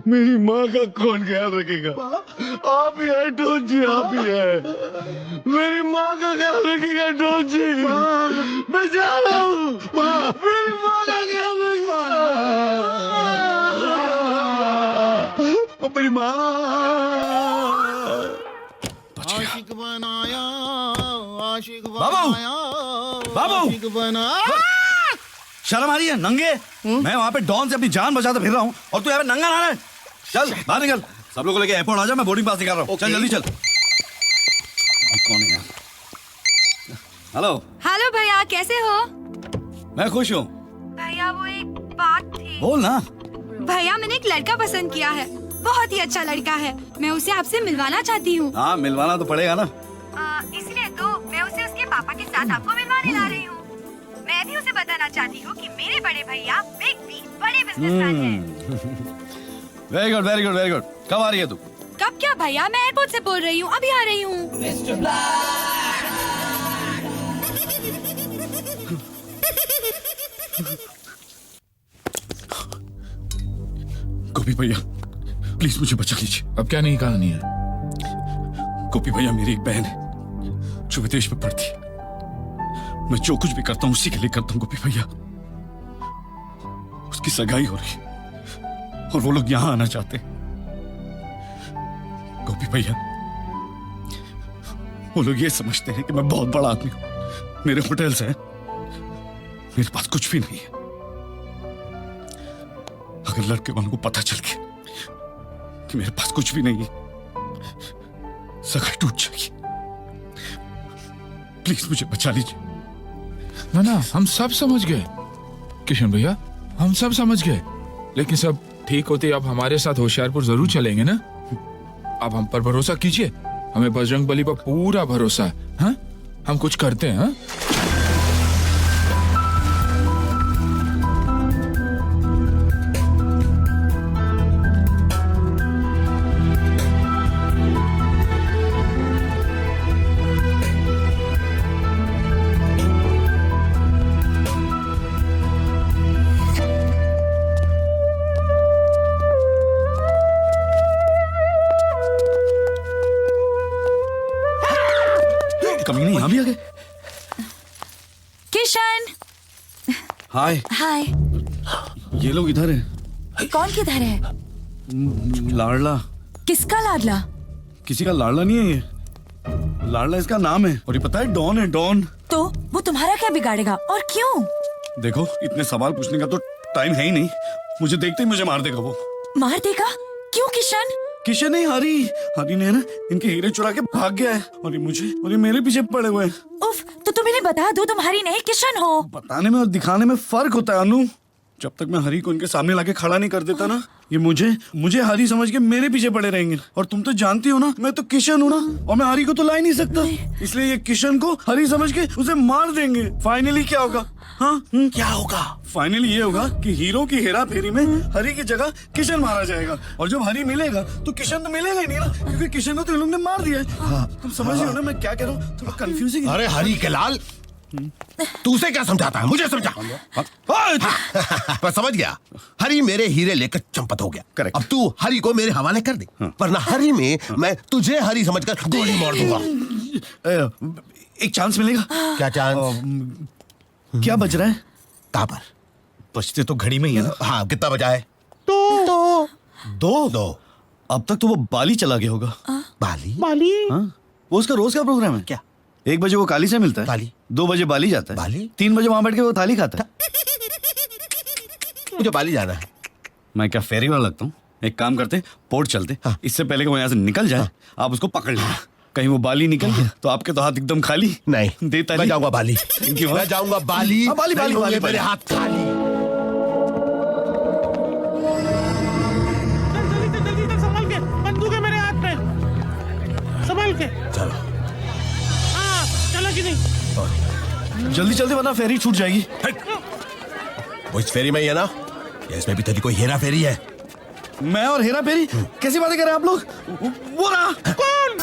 मेरी माँ का कौन ख्याल रखेगा? आप ही है डॉन जी, आप ही है। मेरी माँ का ख्याल रखेगा डॉन जी। मैं जा रहा हूँ, मेरी माँ का ख्याल रखेगा। मेरी माँ। आशिक बनाया, आशिक बाबू! बाबू! आशिक बनाया। शर्म आ रही है नंगे? मैं वहाँ पे डॉन से अपनी जान बचाता फिर रहा हूँ और तू यहाँ पे नंगा नहा रहा है। चल बाहर निकल, सब लोगों को लेके एयरपोर्ट आ जा, मैं बोर्डिंग पास निकाल रहा हूँ। चल जल्दी चल। कौन है यार? हेलो। हेलो भैया, कैसे हो? मैं खुश हूँ। भैया वो एक बात थी। बोल ना। भैया मैंने एक लड़का पसंद किया है, बहुत ही अच्छा लड़का है। मैं उसे आपसे मिलवाना चाहती हूँ। हाँ मिलवाना तो पड़ेगा ना। इसलिए तो मैं उसे उसके पापा के साथ आपको मिलवाने ला रही हूँ। मैं भी उसे बताना चाहती हूँ कि मेरे बड़े भैया बिग बी बड़े बिजनेसमैन हैं। Very good very good very good. कब आ रही है तू? कब क्या भैया, मैं एयरपोर्ट से बोल रही हूँ, अभी आ रही हूँ। गोपी भैया प्लीज मुझे बचा लीजिए। अब क्या नहीं कहानी है? गोपी भैया मेरी एक बहन है जो विदेश में पढ़ती है। मैं जो कुछ भी करता हूँ उसी के लिए करता हूँ गोपी भैया। उसकी सगाई हो रही है और वो लोग यहाँ आना चाहते हैं। गोपी भैया वो लोग ये समझते हैं कि मैं बहुत बड़ा आदमी हूँ, मेरे होटल्स हैं, मेरे पास कुछ भी नहीं है। अगर लड़के वालों को पता चल गया कि मेरे पास कुछ भी नहीं है, सगाई टूट जाएगी। प्लीज मुझे बचा लीजिए। ना ना, हम सब समझ गए किशन भैया, हम सब समझ गए। लेकिन सब ठीक होते आप हमारे साथ होशियारपुर जरूर चलेंगे ना? आप हम पर भरोसा कीजिए, हमें बजरंग बली पर पूरा भरोसा है। हाँ? हम कुछ करते हैं। हाँ? कमीने यहाँ भी आ गए। किशन। हाय। हाय। ये लोग इधर हैं। कौन किधर है? लाडला। किसका लाडला? किसी का लाडला नहीं है ये, लाडला इसका नाम है। और ये पता है डॉन है, डॉन। तो वो तुम्हारा क्या बिगाड़ेगा और क्यों? देखो इतने सवाल पूछने का तो टाइम है ही नहीं, मुझे देखते ही मुझे मार देगा वो। मार देगा? क्यों किशन? किशन नहीं, हरी। हरी ने ना इनके हीरे चुरा के भाग गया है और ये मेरे पीछे पड़े हुए हैं। उफ, तो तुम इन्हें बता दो तुम हरी नहीं किशन हो। बताने में और दिखाने में फर्क होता है अनु। जब तक मैं हरी को इनके सामने लाके खड़ा नहीं कर देता ना, ये मुझे हरी समझ के मेरे पीछे पड़े रहेंगे। और तुम तो जानती हो ना, मैं तो किशन हूँ ना, और मैं हरी को तो ला ही नहीं सकता। इसलिए ये किशन को हरी समझ के उसे मार देंगे। फाइनली क्या होगा? हाँ क्या होगा? फाइनली ये होगा कि हीरो की हेरा फेरी में हरी की जगह किशन मारा जाएगा। और जब हरी मिलेगा तो किशन तो मिलेगा ही नहीं ना, क्योंकि किशन को तो इन लोगों ने मार दिया है। तुम समझ रहे हो ना मैं क्या कह रहा हूँ? थोड़ा कंफ्यूजिंग। अरे हरी के लाल, तू उसे क्या समझाता है? मुझे समझा। मैं समझ गया, हरी मेरे हीरे लेकर चंपत हो गया। करेक्ट। अब तू हरी को मेरे हवाले कर दे, वरना हरी में मैं तुझे हरी समझकर गोली मार दूंगा। एक चांस मिलेगा? क्या चांस? क्या बज रहा है? तापर बजते तो घड़ी में ही है ना। हाँ, कितना बजा है? दो। अब तक तो वो बाली चला गया होगा। बाली? हाँ? वो उसका रोज का प्रोग्राम है क्या? 1 बजे वो काली से मिलता है, काली। 2 बजे बाली जाता है, बाली? 3 बजे वहां बैठ के वो थाली खाता है। मुझे बाली जाना है। मैं क्या फेरी वाला लगता हूँ? एक काम करते, पोर्ट चलते, इससे पहले कि वो यहाँ से निकल जाए आप उसको पकड़ लेना। कहीं वो बाली निकल गया तो आपके तो हाथ एकदम खाली। नहीं, देता मैं जाऊंगा बाली। मैं जाऊंगा बाली। हाँ, बाली, बाली, नहीं होंगे बाली, मेरे हाथ खाली। जल्दी संभाल के, बंदूक है मेरे हाथ में, संभाल के। चलो। हाँ, चला कि नहीं? जल्दी जल्दी वरना फेरी छूट जाएगी। वो इस फेरी में ही है ना, या इसमें भी तेरी कोई हेरा फेरी है? मैं और हेरा फेरी? कैसी बातें कर रहे हैं आप लोग? वो रहा कौन?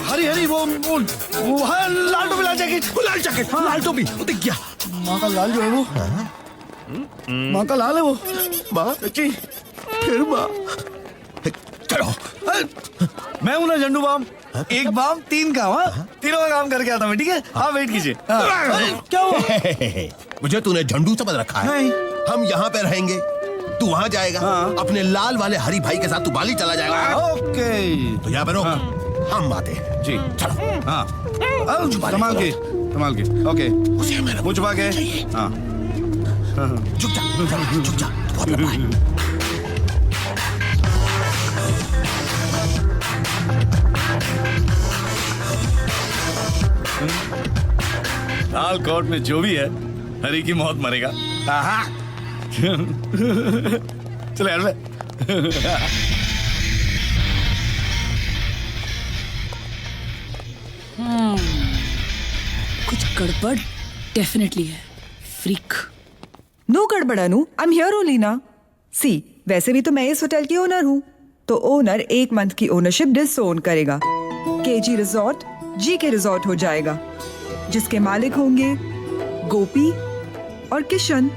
हरी हरी वो है लाल टोपी लाल जैकेट। लाल जैकेट, लाल टोपी, दिख गया। माँ का लाल जो है वो, माँ का लाल है वो। माँ जी फिर माँ। चलो। मैं हूं ना झंडू बाम, एक बाम 3 काम। हाँ, तीनों का काम करके आता मैं, ठीक है? हाँ, वेट कीजिए। क्या हुआ? मुझे तूने झंडू समझ रखा है? नहीं। हम यहाँ पे रहेंगे, तू वहाँ जाएगा। अपने लाल वाले हरी भाई के साथ तू बाली चला जाएगा। ओके, तो यहाँ पे रुक, हम आते हैं। जी चलो। हाँ, संभाल के, ओके, वो छुपा के। हाँ, चुप जा, चुप जा, बहुत लंबा है। लाल कोट में जो भी है हरी की मौत मरेगा। चलो यार। कुछ गड़बड़ डेफिनेटली है। फ्रीक। नो गड़बड़ा नू, आई एम हियर ओनली ना। सी, वैसे भी तो मैं इस होटल की ओनर हूँ, तो ओनर 1 मंथ की ओनरशिप डिसोन करेगा। केजी रिजॉर्ट जीके रिजॉर्ट हो जाएगा, जिसके मालिक होंगे गोपी और किशन।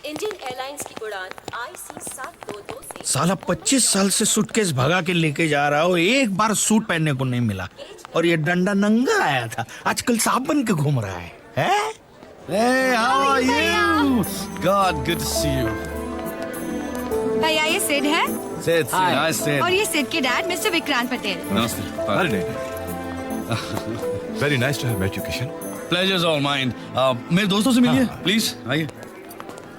इंडियन एयरलाइंस की उड़ान IC722 से साला 25 साल से सूटकेस भगा के लेके जा रहा हो, एक बार सूट पहनने को नहीं मिला, और ये डंडा नंगा आया था, आजकल सांप बन के घूम रहा है। Hey, how are you? God, good to see you. भैया ये सिड है Sid, nice Sid. और ये सिड के डैड मिस्टर विक्रांत पटेल। नमस्ते। Very nice to have met you, Kishan. Pleasure's all mine. मेरे दोस्तों से मिलिए, प्लीज आइए।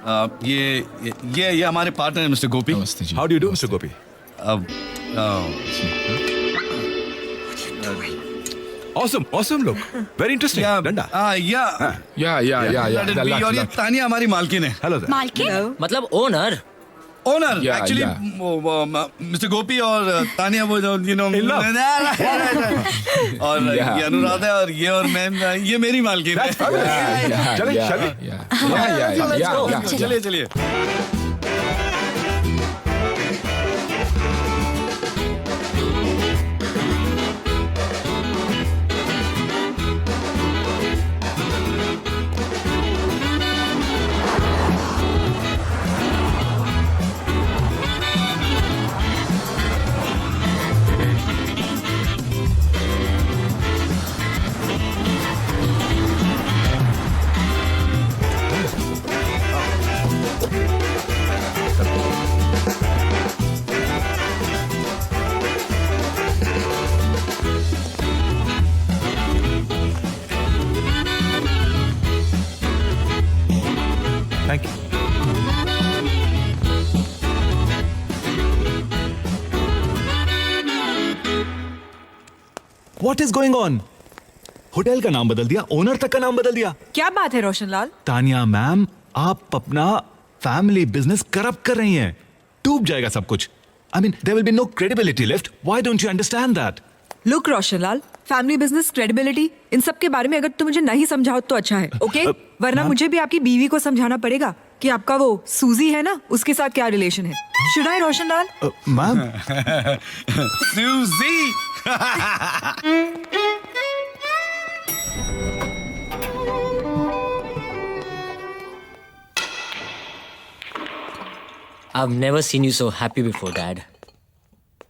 ये हमारे पार्टनर मिस्टर गोपी। नमस्ते जी। How do you do, Mr. Gopi? Awesome look. Very interesting. Danda. Yeah. और ये तानिया हमारी मालकिन है। Hello there. मालकिन? मतलब owner. Owner Yeah, actually yeah. Mister Gopi और तानिया वो जो और ये अनुराधा और ये और मैं, ये मेरी मालकिन है। चलिए। Thank you. What is going on? Hotel का नाम बदल दिया, ओनर तक का नाम बदल दिया। क्या बात है रोशनलाल? तानिया मैम, आप अपना फैमिली बिजनेस करप्ट कर रही हैं। डूब जाएगा सब कुछ। I mean, there will be no credibility left. Why don't you understand that? Look Roshanlal, family business credibility इन सब के बारे में अगर तुम मुझे नहीं समझाओ तो अच्छा है, ओके? वरना मुझे भी आपकी बीवी को समझाना पड़ेगा कि आपका वो सूजी है ना, उसके साथ क्या रिलेशन है। Should I, Roshan Lal? Ma'am Susie! I've never seen you so happy before, Dad.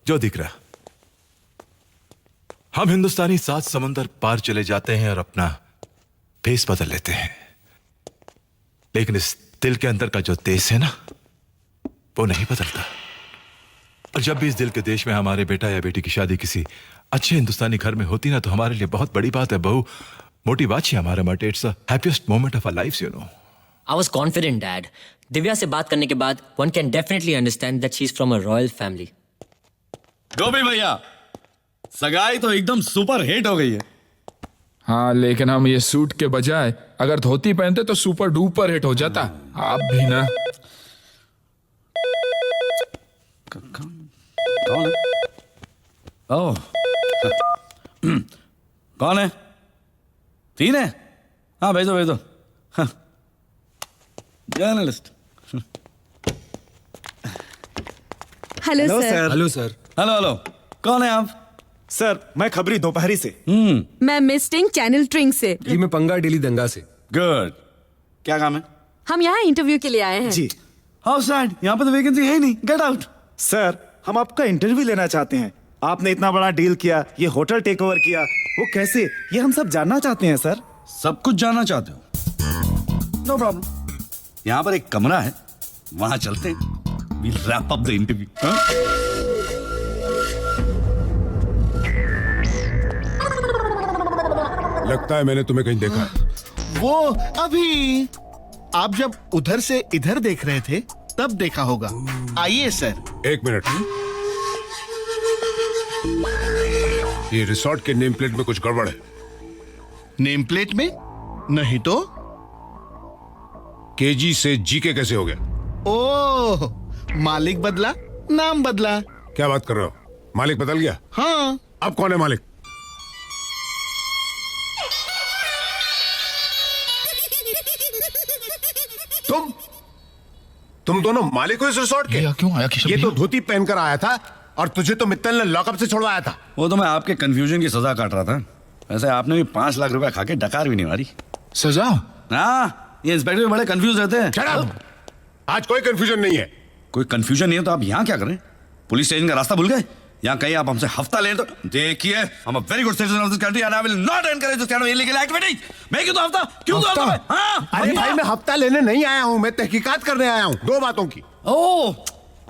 जो दिख रहा, हम हिंदुस्तानी 7 समंदर पार चले जाते हैं और अपना भेस बदल लेते हैं, लेकिन इस दिल के अंदर का जो देश है ना, वो नहीं बदलता। और जब भी इस दिल के देश में हमारे बेटा या बेटी की शादी किसी अच्छे हिंदुस्तानी घर में होती ना, तो हमारे लिए बहुत बड़ी बात है। बहु मोटी बात है हमारे માટે। It's the happiest moment of our lives, you know. I was confident, Dad. Divya से बात करने के बाद one can definitely understand that she's from a royal family. गोपी भैया, सगाई तो एकदम सुपर हिट हो गई है। हाँ, लेकिन हम ये सूट के बजाय अगर धोती पहनते तो सुपर डुपर हिट हो जाता। आप भी ना। कौन है? ओह, कौन है? तीन है? हाँ, भेजो भेजो। Journalist. Hello sir. Hello sir. Hello hello, कौन है आप? सर, मैं खबरी दोपहरी से। मैं मिस टिंग चैनल ट्रिंग से। जी मैं पंगा डेली दंगा से। गुड। क्या काम है? हम यहाँ इंटरव्यू के लिए आए हैं। जी। हाउ सैड, यहाँ पे तो वैकेंसी है ही नहीं। Get out. सर, हम आपका इंटरव्यू लेना चाहते हैं। आपने इतना बड़ा डील किया, ये होटल टेक ओवर किया, वो कैसे, ये हम सब जानना चाहते हैं सर। सब कुछ जानना चाहते हो? No problem. यहाँ पर एक कमरा है, वहां चलते हैं। We'll wrap up the interview. लगता है मैंने तुम्हें कहीं देखा है। वो अभी आप जब उधर से इधर देख रहे थे तब देखा होगा। आइए सर। 1 मिनट। ये रिसोर्ट के नेम प्लेट में कुछ गड़बड़ है। नेम प्लेट में? नहीं तो? केजी से जीके कैसे हो गया? ओह, मालिक बदला, नाम बदला। क्या बात कर रहे हो? मालिक बदल गया? हाँ। अब कौन है मालिक? तुम दोनों मालिक हो इस रिसोर्ट के? क्यों आया किशन ये भैया? तो धोती पहनकर आया था और तुझे तो मित्तल ने लॉकअप से छुड़वाया था। वो तो मैं आपके कंफ्यूजन की सजा काट रहा था। वैसे आपने भी 5 लाख रुपए खा के डकार भी नहीं मारी। सजा? हाँ, ये इंस्पेक्टर भी बड़े कंफ्यूज रहते हैं। Shut up! आज कोई कंफ्यूजन नहीं है। कोई कंफ्यूजन नहीं है तो आप यहाँ क्या करें? पुलिस स्टेशन का रास्ता भूल गए? यहाँ कहीं आप हमसे हफ्ता लें तो देखिए, I'm a very good citizen of this country and I will not encourage this kind of illegal activity. मैं क्यों तो हफ्ता? क्यों तो हफ्ता? हाँ? अरे भाई, मैं हफ्ता लेने नहीं आया हूँ, मैं तहकीकात करने आया हूँ 2 बातों की। ओह,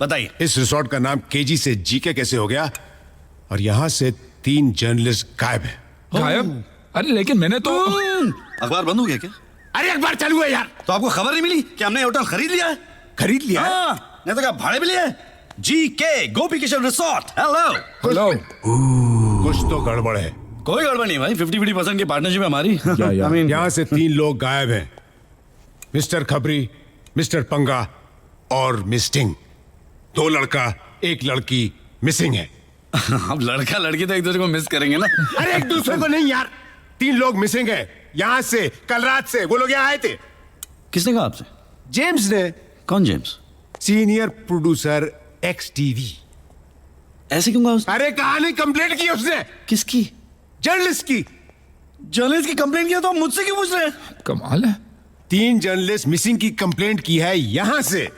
बताइए। इस रिसोर्ट का नाम केजी से जीके कैसे हो गया? और यहाँ से 3 जर्नलिस्ट गायब है। गायब? अरे लेकिन मैंने तो अखबार बंद हो गया क्या? अरे अखबार चालू है यार। तो आपको खबर नहीं मिली कि हमने होटल खरीद लिया है? खरीद लिया है? हाँ, नहीं तो क्या भाड़े पे लिया है? जीके गोपी किशन रिसोर्ट। Hello hello. कुछ तो गड़बड़ है। कोई गड़बड़ नहीं भाई, 50-50% की पार्टनरशिप है हमारी। यहाँ से 3 लोग गायब हैं। मिस्टर खबरी, मिस्टर पंगा और मिस टिंग। 2 लड़का 1 लड़की मिसिंग है। अब लड़का लड़की तो एक दूसरे को मिस करेंगे ना। अरे एक दूसरे को नहीं यार, 3 लोग मिसिंग है। यहाँ से कल रात से वो लोग यहाँ आए थे। किसने कहा आपसे? जेम्स ने। कौन जेम्स? Senior producer XTV। ऐसे क्यों कहा उसने? अरे कहानी कंप्लेंट की उसने। किसकी? जर्नलिस्ट की। जर्नलिस्ट की कंप्लेंट किया तो आप मुझसे क्यों पूछ रहे हैं? कमाल है। 3 जर्नलिस्ट मिसिंग की कंप्लेंट की है यहाँ से।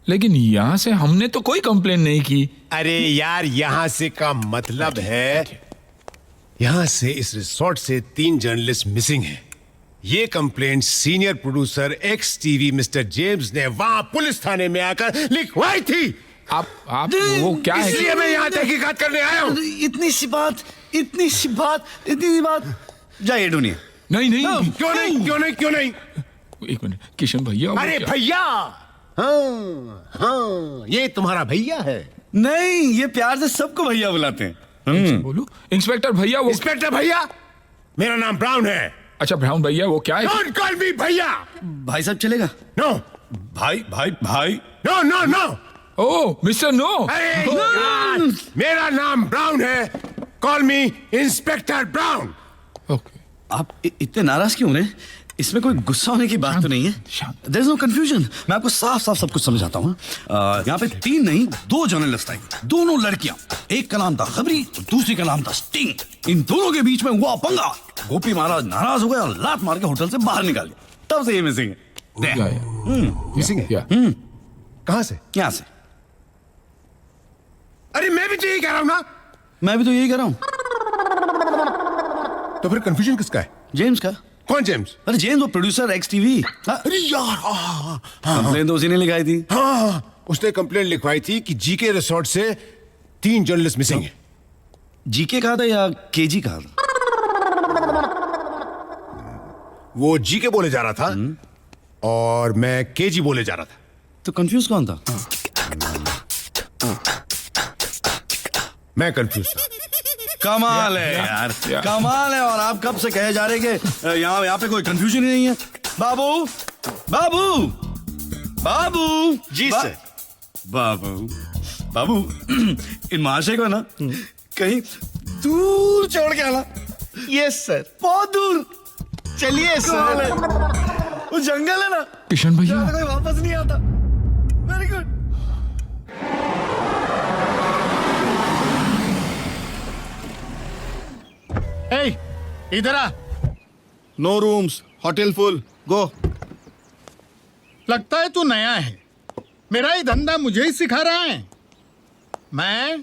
लेकिन यहाँ से हमने तो कोई कंप्लेन नहीं की। अरे यार, यहाँ से का मतलब है यहाँ से इस रिसोर्ट से 3 जर्नलिस्ट मिसिंग हैं। ये complaint senior producer XTV mister James ने वहां पुलिस थाने में आकर लिखवाई थी। आप वो क्या है? इसलिए मैं यहाँ तहकीकात करने आया हूँ। इतनी सी बात। जाइए ढूंढिए। नहीं। क्यों नहीं? एक मिनट किशन भैया। अरे भैया, हाँ, ये तुम्हारा भैया है। नहीं, ये प्यार से सबको भैया बुलाते हैं। बोलो इंस्पेक्टर भैया। वो इंस्पेक्टर भैया? मेरा नाम ब्राउन है। अच्छा ब्राउन भैया, वो क्या है? Don't call me भैया। भाई साहब चलेगा? नो। भाई नो। ओह मिस्टर नो। अरे यार, मेरा नाम ब्राउन है। कॉल मी इंस्पेक्टर ब्राउन। ओके। आप इतने नाराज क्यों हो रहे? इसमें कोई गुस्सा होने की बात तो नहीं है। There is no confusion. मैं आपको साफ साफ सब कुछ समझाता हूँ। यहाँ पे 3 नहीं 2 जर्नलिस्ट आई, दोनों लड़कियां। एक का नाम था खबरी तो दूसरी का नाम था स्टिंग। इन दोनों के बीच में हुआ पंगा। गोपी महाराज नाराज हो गए और लात मार के होटल से बाहर निकाल दिया। तब से ये मिसिंग है। मिसिंग है? कहाँ से? यहाँ से। अरे मैं भी तो यही कह रहा हूँ ना। मैं भी तो यही कह रहा हूँ। तो फिर कंफ्यूजन किसका है? जेम्स का। कौन जेम्स? अरे जेम्स वो प्रोड्यूसर एक्स टीवी। अरे यार कंप्लेन तो उसी ने लिखाई थी। हाँ, उसने कंप्लेंट लिखवाई थी कि जीके रिसोर्ट से 3 जर्नलिस्ट मिसिंग है। जीके कहा था या केजी कहा था? वो जीके बोले जा रहा था और मैं केजी बोले जा रहा था। तो कंफ्यूज कौन था? मैं कंफ्यूज था। कमाल है यार, कमाल है। और आप कब से कहे जा रहे कि यहाँ पे कोई कंफ्यूजन ही नहीं है। बाबू बाबू बाबू जी सर। बाबू बाबू इन महाशय को ना कहीं दूर छोड़ के आना। Yes sir. बहुत दूर। चलिए सर। वो जंगल है ना किशन भैया, कोई वापस नहीं आता। Very good. इधर आ। नो रूम्स, होटल फुल, गो। लगता है तू नया है। मेरा ही धंधा मुझे ही सिखा रहा है। मैं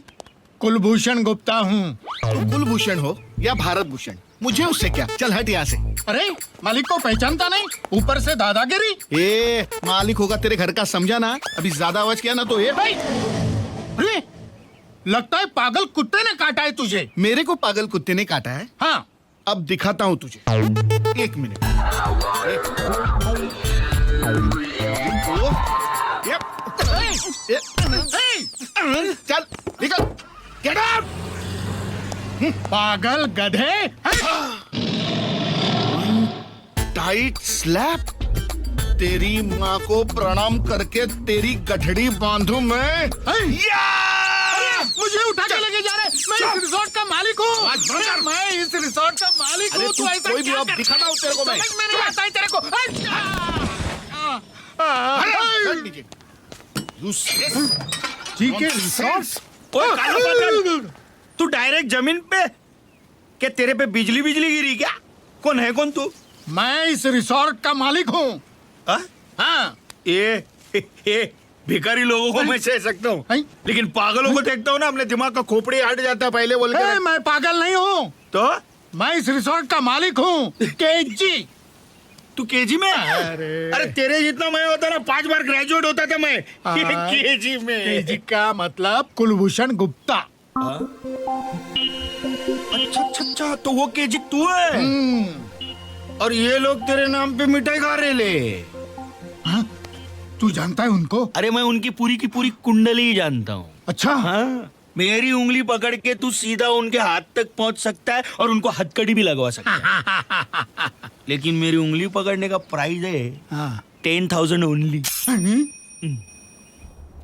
कुलभूषण गुप्ता हूँ। तो कुलभूषण हो या भारत भूषण, मुझे उससे क्या। चल हट यहाँ से। अरे मालिक को पहचानता नहीं, ऊपर से दादागिरी। ए मालिक होगा तेरे घर का, समझा ना। अभी ज्यादा आवाज किया ना तो ये भाई। अरे लगता है पागल कुत्ते ने काटा है तुझे। मेरे को पागल कुत्ते ने काटा है? हाँ। अब दिखाता हूँ तुझे। 1 मिनट। चल निकल। Get out. पागल गधे। Tight slap. तेरी माँ को प्रणाम करके तेरी गठड़ी बांधू मैं। मुझे उठा के लेके जा रहे। मैं इस रिसोर्ट का मालिक हूँ। मैं इस रिसोर्ट का मालिक हूँ। तू कोई भी अब दिखाता हूँ तेरे को मैं। समझ में नहीं आता है तेरे को। GK resort. तू डायरेक्ट जमीन पे क्या? तेरे पे बिजली गिरी क्या? कौन है कौन तू? मैं इस रिसोर्ट का मालिक हूँ। हाँ। ये भिखारी लोगों को मैं सह सकता हूँ, लेकिन पागलों को देखता हूँ ना अपने दिमाग का खोपड़ी हट जाता है पहले बोल के। मैं पागल नहीं हूँ। तो मैं इस रिसोर्ट का मालिक हूँ। केजी। तू केजी में? अरे तेरे जितना मैं होता ना 5 बार ग्रेजुएट होता था मैं। केजी में। केजी का मतलब कुलभूषण गुप्ता। अच्छा तो वो केजी तू है। और ये लोग तेरे नाम पे मिठाई खा रहे ले। तू जानता है उनको? अरे मैं उनकी पूरी की पूरी कुंडली ही जानता हूँ। अच्छा। हाँ, मेरी उंगली पकड़ के तू सीधा उनके हाथ तक पहुंच सकता है और उनको हथकड़ी भी लगवा सकता है। लेकिन मेरी उंगली पकड़ने का प्राइस है 10,000 ओनली।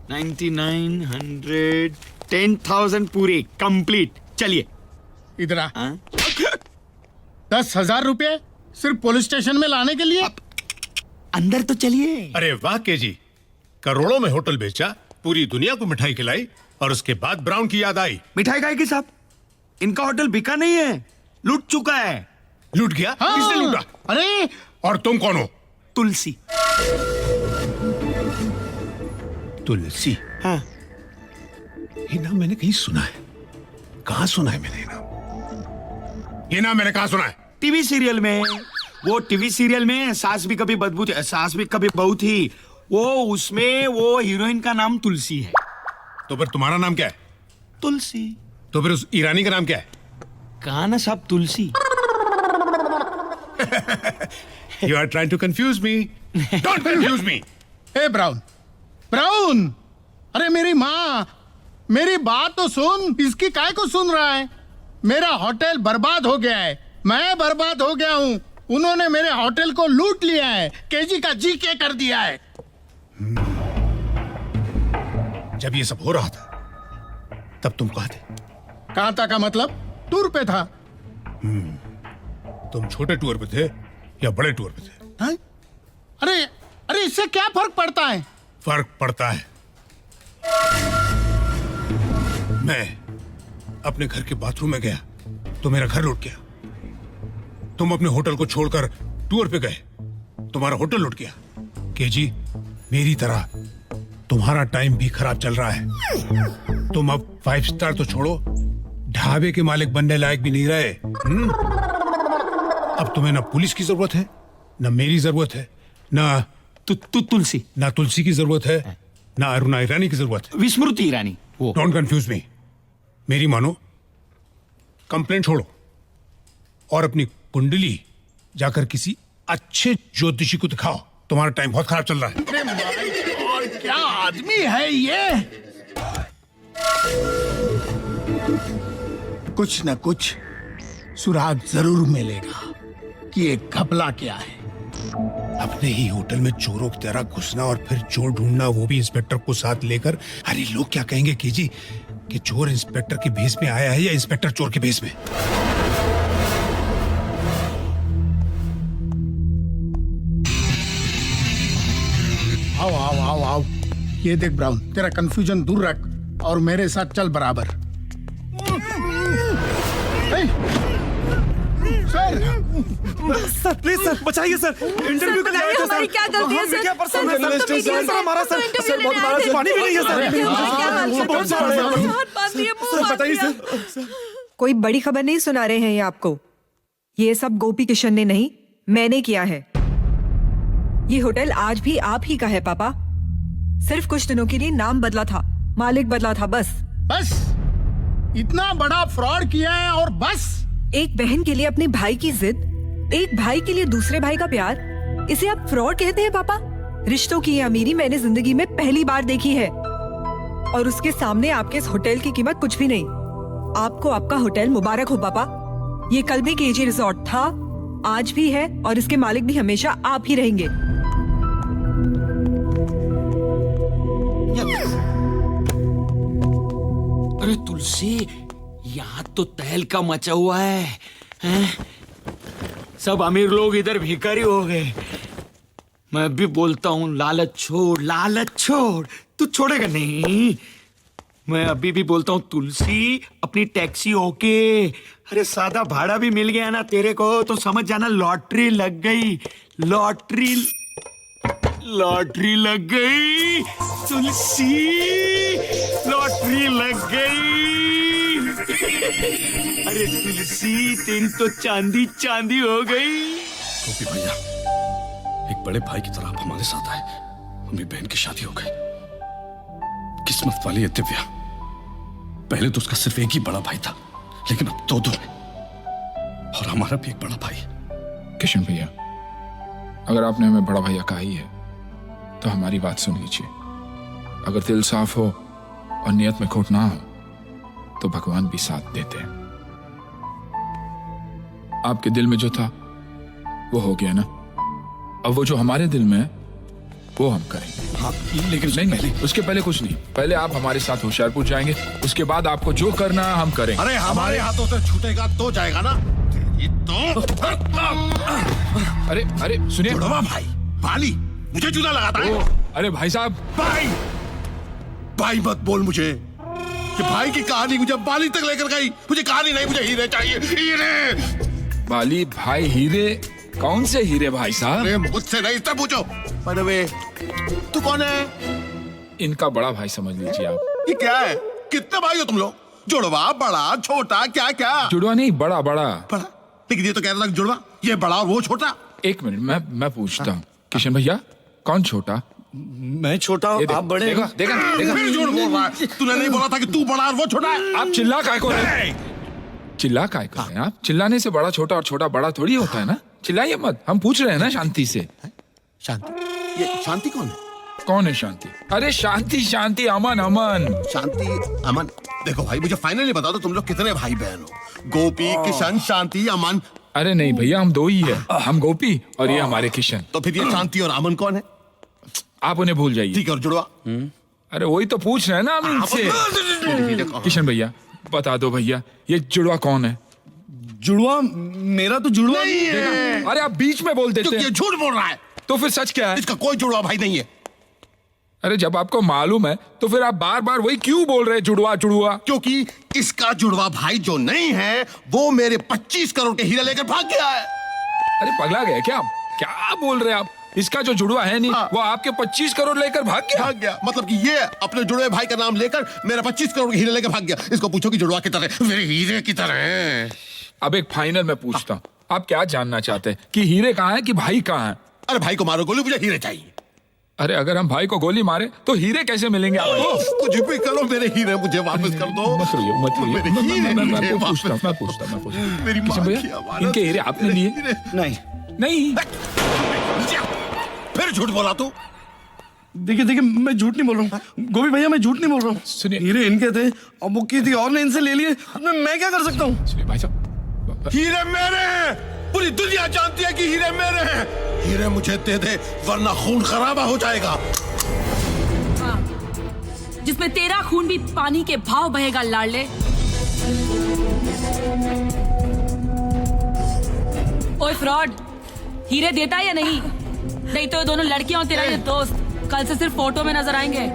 99, 100, 10,000 पूरे कंप्लीट। चलिए इधर आ। 10,000 रुपए सिर्फ पुलिस स्टेशन में लाने के लिए। अंदर तो चलिए। अरे वाह केजी, करोड़ों में होटल बेचा, पूरी दुनिया को मिठाई खिलाई और उसके बाद ब्राउन की याद आई। मिठाई खाए कि साहब? इनका होटल बिका नहीं है, लूट चुका है। लूट गया? हाँ। किसने लूटा? अरे और तुम कौन हो? तुलसी। तुलसी? हाँ। ये नाम मैंने कहीं सुना है। कहाँ सुना है मैंने ये नाम? ये नाम मैंने कहाँ सुना है? टीवी सीरियल में। वो टीवी सीरियल में सास भी कभी बदबू थी, सास भी कभी बहू थी, वो उसमें वो हीरोइन का नाम तुलसी है। तो फिर तुम्हारा नाम क्या है? तुलसी। तो फिर उस ईरानी का नाम क्या है? कहा ना साहब Tulsi. You are trying to confuse me. Don't confuse me. Hey Brown, Brown, अरे मेरी माँ, मेरी बात तो सुन। इसकी काय को सुन रहा है? मेरा होटल बर्बाद हो गया है, मैं बर्बाद हो गया हूँ। उन्होंने मेरे होटल को लूट लिया है, केजी का जीके कर दिया है। जब ये सब हो रहा था तब तुम कहाँ थे? कहाँ था का मतलब? टूर पे था। तुम छोटे टूर पे थे या बड़े टूर पे थे? अरे अरे इससे क्या फर्क पड़ता है? फर्क पड़ता है। मैं अपने घर के बाथरूम में गया तो मेरा घर लूट गया। तुम अपने होटल को छोड़कर टूर पे गए, तुम्हारा होटल लूट गया। केजी, मेरी तरह तुम्हारा टाइम भी खराब चल रहा है। तुम अब 5 स्टार तो छोड़ो, ढाबे के मालिक बनने लायक भी नहीं रहे। अब तुम्हें ना पुलिस की जरूरत है, ना मेरी जरूरत है, ना तुलसी, ना तुलसी की जरूरत है, ना अरुणा ईरानी की जरूरत है। विस्मृति ईरानी। Don't confuse me. मेरी मानो, कंप्लेंट छोड़ो और अपनी कुंडली जाकर किसी अच्छे ज्योतिषी को दिखाओ। तुम्हारा टाइम बहुत खराब चल रहा है। अरे भाई, और क्या आदमी है ये? कुछ न कुछ सुराग जरूर मिलेगा कि ये घपला क्या है। अपने ही होटल में चोरों की तरह घुसना और फिर चोर ढूंढना, वो भी इंस्पेक्टर को साथ लेकर। अरे लोग क्या कहेंगे केजी कि चोर इंस्पेक्टर के भेस में आया है या इंस्पेक्टर चोर के भेस में। आओ आओ आओ आओ। ये देख ब्राउन, तेरा कंफ्यूजन दूर रख और मेरे साथ चल बराबर। सर प्लीज सर, बचाइए सर। इंटरव्यू के लिए आए थे सर। क्या गलती है सर? पर्सन जर्नलिस्ट है सर। सर हमारा सर बहुत हमारा पानी भी नहीं है सर। बहुत सर बताइए सर। कोई बड़ी खबर नहीं सुना रहे हैं ये आपको। ये सब गोपी किशन ने नहीं, मैंने किया है। ये होटल आज भी आप ही का है पापा। सिर्फ कुछ दिनों के लिए नाम बदला था, मालिक बदला था, बस। बस इतना बड़ा फ्रॉड किया है और बस। एक बहन के लिए अपने भाई की जिद, एक भाई के लिए दूसरे भाई का प्यार, इसे आप फ्रॉड कहते हैं पापा? रिश्तों की ये अमीरी मैंने जिंदगी में पहली बार देखी है, और उसके सामने आपके इस होटल की कीमत कुछ भी नहीं। आपको आपका होटल मुबारक हो पापा। ये कल भी केजी रिजॉर्ट था, आज भी है, और इसके मालिक भी हमेशा आप ही रहेंगे। अरे तुलसी, यहाँ तो तहलका मचा हुआ है, हैं? सब अमीर लोग इधर भिखारी हो गए। मैं भी बोलता हूँ लालच छोड़, लालच छोड़। तू छोड़ेगा नहीं। मैं अभी भी बोलता हूँ तुलसी, अपनी टैक्सी होके। अरे सादा भाड़ा भी मिल गया ना तेरे को तो समझ जाना लॉटरी लग गई। लॉटरी लॉटरी लग गई तुलसी, लॉटरी लग गई। अरे तुलसी, तेरी तो चांदी चांदी हो गई। गोपी भैया, एक बड़े भाई की तरह आप हमारे साथ आए। हमें बहन की शादी हो गई। किस्मत वाली है दिव्या। पहले तो उसका सिर्फ एक ही बड़ा भाई था, लेकिन अब दो है, और हमारा भी एक बड़ा भाई। किशन भैया, अगर आपने हमें बड़ा भैया कहा ही है तो हमारी बात सुन लीजिए। अगर दिल साफ हो और नियत में खोट ना हो तो भगवान भी साथ देते हैं। आपके दिल में जो था वो हो गया ना। अब वो जो हमारे दिल में है वो हम करेंगे। हाँ, लेकिन नहीं, उसके पहले कुछ नहीं। पहले आप हमारे साथ होशियारपुर जाएंगे, उसके बाद आपको जो करना है हम करेंगे। अरे हमारे हाथों से छूटेगा तो जाएगा ना। ये तो अरे सुनिए जुड़वा भाई बाली मुझे चूना लगाता है। अरे भाई साहब, भाई मत बोल मुझे। कि भाई की कहानी मुझे बाली तक लेकर गई। मुझे कहानी नहीं, मुझे हीरे चाहिए, हीरे। बाली भाई हीरे? कौन से हीरे भाई साहब? अरे मुझसे नहीं, इससे पूछो। बाय द वे, तू कौन है? इनका बड़ा भाई समझ लीजिए आप। ये क्या है? कितने भाई हो तुम लोग? जुड़वा, बड़ा, छोटा, क्या क्या? जुड़वा नहीं, बड़ा। लेकिन ये तो कह रहा था जुड़वा, ये बड़ा और वो छोटा। एक मिनट, मैं पूछता हूँ। किशन भैया, कौन छोटा? मैं छोटा, आप बड़े। देखा झूठ बोल रहा है। तूने नहीं बोला था कि तू बड़ा और वो छोटा है? आप चिल्ला काय को रहे? चिल्ला काय कर रहे हैं आप? चिल्लाने से बड़ा छोटा और छोटा बड़ा थोड़ी होता है ना। चिल्लाइए मत, हम पूछ रहे हैं ना शांति से। शांति? ये शांति कौन है? कौन है शांति? अरे शांति, अमन। शांति, अमन। देखो भाई, मुझे फाइनली बता दो तुम लोग कितने भाई बहन हो? गोपी, किशन, शांति, अमन। अरे नहीं भैया, हम दो ही है। हम गोपी और ये हमारे किशन। तो फिर ये शांति और अमन कौन है? आप उन्हें भूल जाइए। ठीक है, और जुड़वा? अरे वही तो पूछ रहे हैं ना हम इनसे। किशन भैया बता दो भैया, ये जुड़वा कौन है? जुड़वा मेरा तो जुड़वा नहीं है। अरे आप बीच में बोल देते क्योंकि ये झूठ बोल रहा है। तो फिर सच क्या है? इसका कोई जुड़वा भाई नहीं है। अरे जब आपको मालूम है तो फिर आप बार बार वही क्यों बोल रहे जुड़वा जुड़वा? क्योंकि इसका जुड़वा भाई जो नहीं है वो मेरे 25 करोड़ के हीरे लेकर भाग गया है। अरे पगला गए क्या? क्या बोल रहे हैं आप? इसका जो जुड़वा है नहीं वो आपके 25 करोड़ लेकर भाग गया। मतलब कि ये अपने जुड़वे भाई का नाम लेकर मेरा 25 करोड़ के हीरे लेकर भाग गया। इसको पूछो कि जुड़वा की तरह मेरे हीरे की तरह है। अब एक फाइनल में पूछता हूँ, आप क्या जानना चाहते हैं कि हीरे कहाँ है कि भाई कहाँ है? अरे भाई को मारो गोली, मुझे हीरे चाहिए। अरे अगर हम भाई को गोली मारे तो हीरे कैसे मिलेंगे आपको? कुछ भी करो, मेरे हीरे मुझे वापस कर दो। मत रोइए, मत रोइए। मैं पूछता। किशन भैया, इनके हीरे आपने लिए? नहीं। फिर झूठ बोला तू। देखिए मैं झूठ नहीं बोल रहा हूँ गोभी भैया, मैं झूठ नहीं बोल रहा हूँ। सुनिए, हीरे इनके थे अब वो किसी और ने इनसे ले लिए। मैं क्या कर सकता हूँ? सुनिए भाई साहब, हीरे मेरे हैं। पूरी दुनिया जानती है कि हीरे मेरे हैं। हीरे मुझे दे दे वरना खून खराबा हो जाएगा। जिसमें तेरा खून भी पानी के भाव बहेगा लाडले। ओए फ्रॉड, हीरे देता है या नहीं? नहीं तो दोनों लड़कियां और तेरा ये दोस्त कल से सिर्फ फोटो में नजर आएंगे।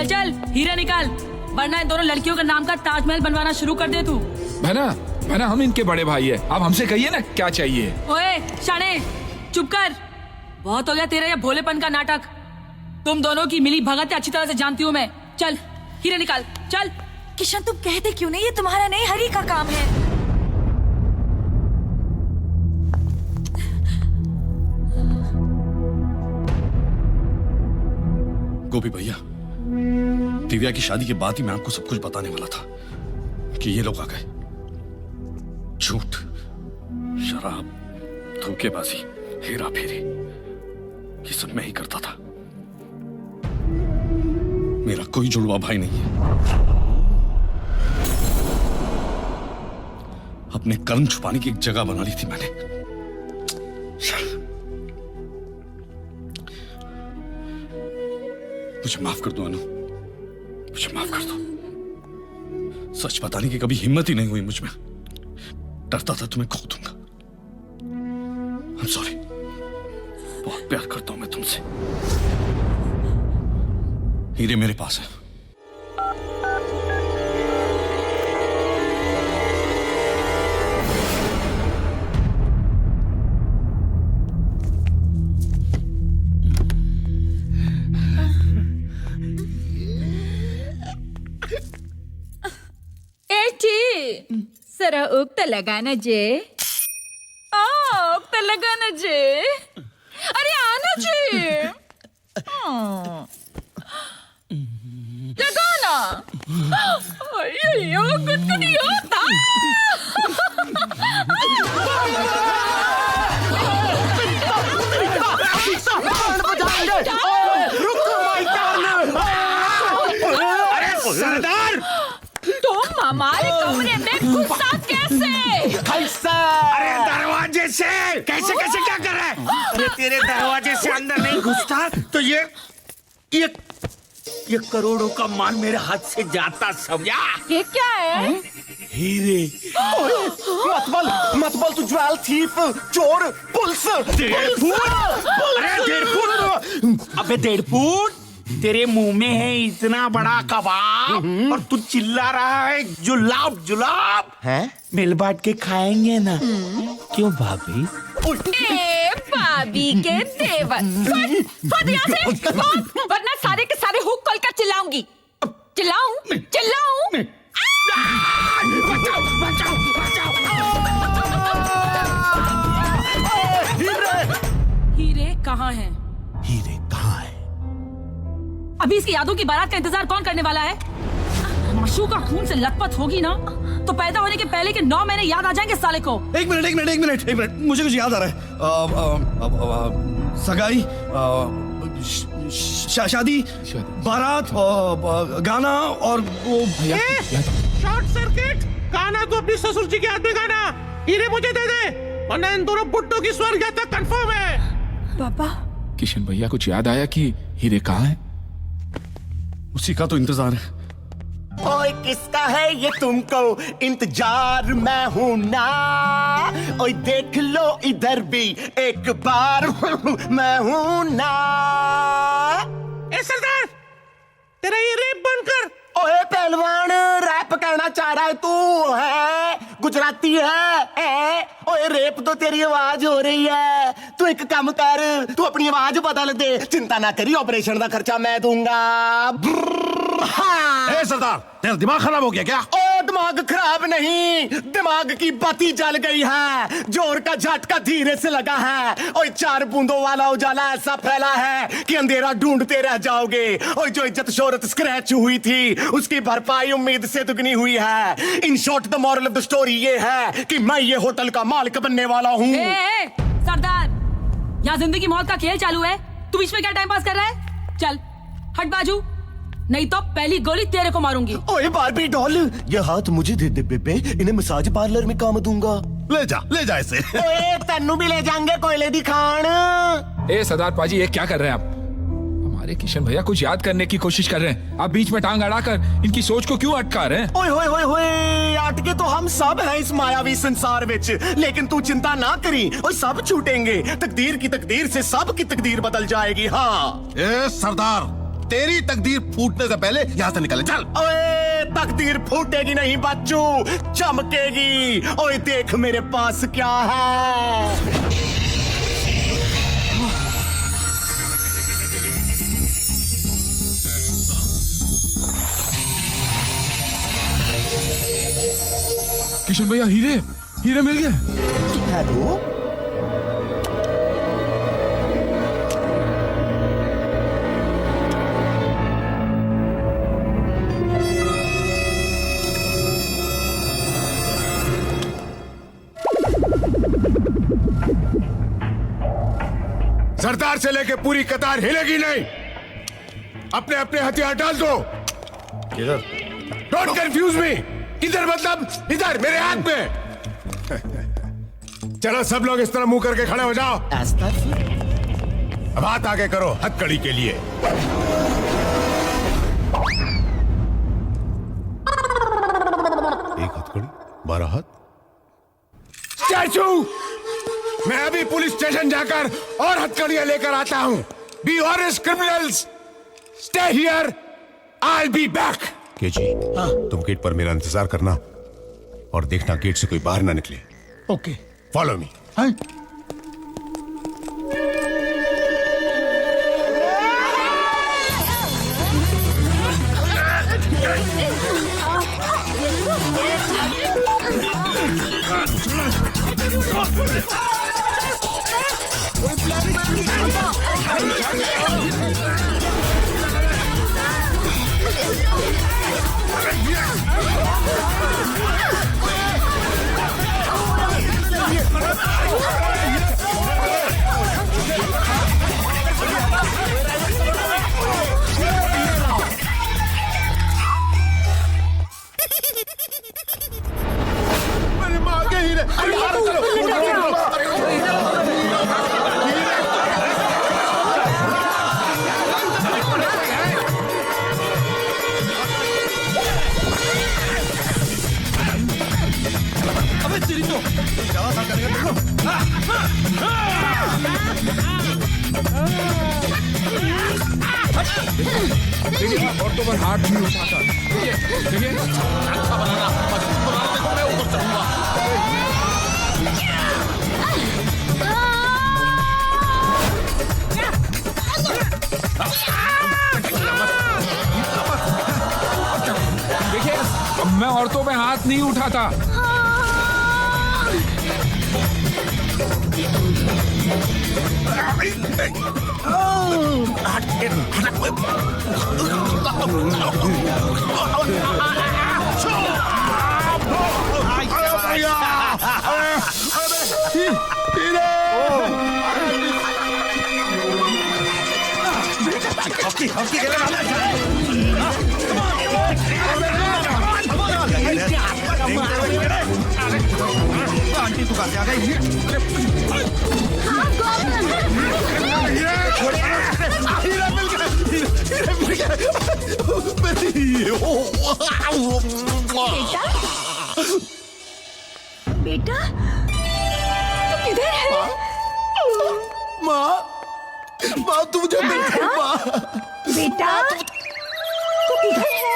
चल हीरे निकाल, वरना इन दोनों लड़कियों के नाम का ताजमहल बनवाना शुरू कर दे तू। भाना हम इनके बड़े भाई है, आप हमसे कहिए ना क्या चाहिए। ओए शाने, चुप कर। बहुत हो गया तेरा ये भोलेपन का नाटक। तुम दोनों की मिली भगत अच्छी तरह से जानती हूँ मैं। चल हीरे निकाल, चल। किशन तुम कहते क्यों नहीं? ये तुम्हारा नहीं, हरी का काम है। गोपी भैया, दिव्या की शादी के बाद ही मैं आपको सब कुछ बताने वाला था कि ये लोग आ गए। झूठ, शराब, धोखेबाजी, हेरा फेरी, ये सब मैं ही करता था। मेरा कोई जुड़वा भाई नहीं है। अपने कर्म छुपाने की एक जगह बना ली थी मैंने। मुझे माफ कर दो अनु, मुझे माफ कर दो। सच बताने की कभी हिम्मत ही नहीं हुई मुझ में। डरता था तुम्हें खो दूंगा। I'm sorry, बहुत प्यार करता हूं मैं तुमसे। हीरे मेरे पास है। जरा उक्त लगाना जे। उक्त लगाना जे। अरे आना जे। लगाना। अयो कुछ नहीं होता। सरदार, तुम हमारे कमरे में घुसा कैसे? अरे दरवाजे से। कैसे कैसे क्या कर रहा है? अरे तेरे दरवाजे से अंदर नहीं घुसता तो ये करोड़ों का माल मेरे हाथ से जाता, समझा? ये क्या है? हीरे। मत बोल तू ज्वेल थीफ, चोर, पुलिस। अरे 1.5 फुट। अबे 1.5 फुट? तेरे मुंह में है इतना बड़ा कबाब और तू चिल्ला रहा है जुलाब जुलाब। है? मिल बांट के खाएंगे ना? क्यों भाभी? भाभी के देवर। फट यहाँ से, वरना सारे के सारे हुक खोल कर चिल्लाऊंगी। चिल्लाऊं? बचाओ बचाओ बचाओ। हीरे कहाँ हैं? हीरे कहाँ है? अभी इसकी यादों की बारात का इंतजार कौन करने वाला है? मशू का खून से लथपथ होगी ना तो पैदा होने के पहले के 9 महीने याद आ जाएंगे साले को। एक मिनट, मुझे कुछ याद आ रहा है। सगाई, शादी, बारात, गाना और वो शॉर्ट सर्किट। गाना तो अपनी ससुर जी के हाथ में गाना। हीरे मुझे दे दे वरना इन दोनों बुड्ढों की स्वर्ग यात्रा कंफर्म है। पापा, किशन भैया कुछ याद आया कि हीरे कहाँ है? उसी का तो इंतजार है। ओए किसका है ये तुमको इंतजार मैं हूं ना। ओए देख लो इधर भी एक बार मैं हूं ना। ए सरदार, तेरा ये रेप बंद कर। ओए पहलवान, रैप कहना चाह रहा है तू है? गुजराती है? ओए रेप तो तेरी आवाज हो रही है। तू एक काम कर, तू अपनी आवाज बदल दे। चिंता ना करी, ऑपरेशन का खर्चा मैं दूंगा। ए सरदार, तेरा दिमाग खराब हो गया क्या? ओ दिमाग खराब नहीं, दिमाग की बत्ती जल गई है। जोर का झटका धीरे से लगा है। ओए 4 बूंदों वाला उजाला ऐसा फैला है कि अंधेरा ढूंढते रह जाओगे। ओए जो इज्जत शोहरत स्क्रैच हुई थी, उसकी भरपाई उम्मीद से दुगनी हुई है। In short the moral of the story ये है कि मैं ये होटल का मालिक बनने वाला हूँ। सरदार, यहाँ जिंदगी मौत का खेल चालू है। तू बीच में क्या टाइम पास कर रहा है? चल हट बाजू, नहीं तो पहली गोली तेरे को मारूंगी। ओए बारबी डॉल, ये हाथ मुझे दे दे बेबे, इन्हें मसाज पार्लर में काम दूंगा। ले जा इसे। ओए तेनू भी ले जाएंगे कोयले दी खान। ए सरदार पाजी, ये क्या कर रहे हैं आप? हमारे किशन भैया कुछ याद करने की कोशिश कर रहे हैं, आप बीच में टांग अड़ाकर इनकी सोच को क्यों अटका रहे हैं? ओए होए होए होए, अटके तो हम सब हैं इस मायावी संसार विच, लेकिन तू चिंता ना करी, ओए सब छूटेंगे। तकदीर की तकदीर से सब की तकदीर बदल जाएगी। हाँ ए सरदार, तेरी तकदीर फूटने से पहले यहाँ से निकले, चल। ओए तकदीर फूटेगी नहीं बच्चू, चमकेगी। ओए देख मेरे पास क्या है। किशन भैया, हीरे मिल गए। है तो सरदार से लेके पूरी कतार हिलेगी नहीं। अपने अपने हथियार डाल दो। किधर? Don't confuse me. इधर मतलब इधर, मेरे हाथ में। चलो सब लोग इस तरह मुंह करके खड़े हो जाओ। अब हाथ आगे करो हथकड़ी के लिए। एक हथकड़ी, 12 हाथ। स्टैचू, मैं अभी पुलिस स्टेशन जाकर और हथकड़ियां लेकर आता हूं। Be honest criminals, stay here, I will be back. KG, तुम गेट पर मेरा इंतजार करना और देखना गेट से कोई बाहर ना निकले। Okay, follow me. मेरे माँ के हीरे। अबे तेरी तो ज्यादा सा करेगा। देखिए, औरतों पर हाथ नहीं उठाता। देखिए अच्छा बनाना, मैं ऊपर चढ़ूंगा। देखिए, मैं औरतों पे हाथ नहीं उठाता। आंटी तू कैसे आ गई? हीरा मिल गया। बेटा तू किधर है? माँ माँ तू मुझे मिल गई माँ। बेटा तू किधर है?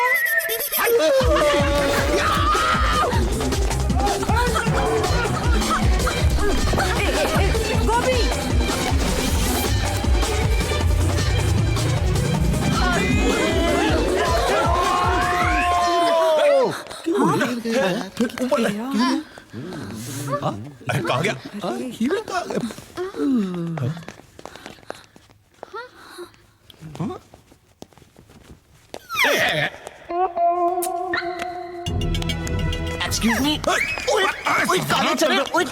गोभी अरे कहाँ गया? हीरो कहाँ गया? Excuse me. ओए कहाँ चल रहे हो? ओए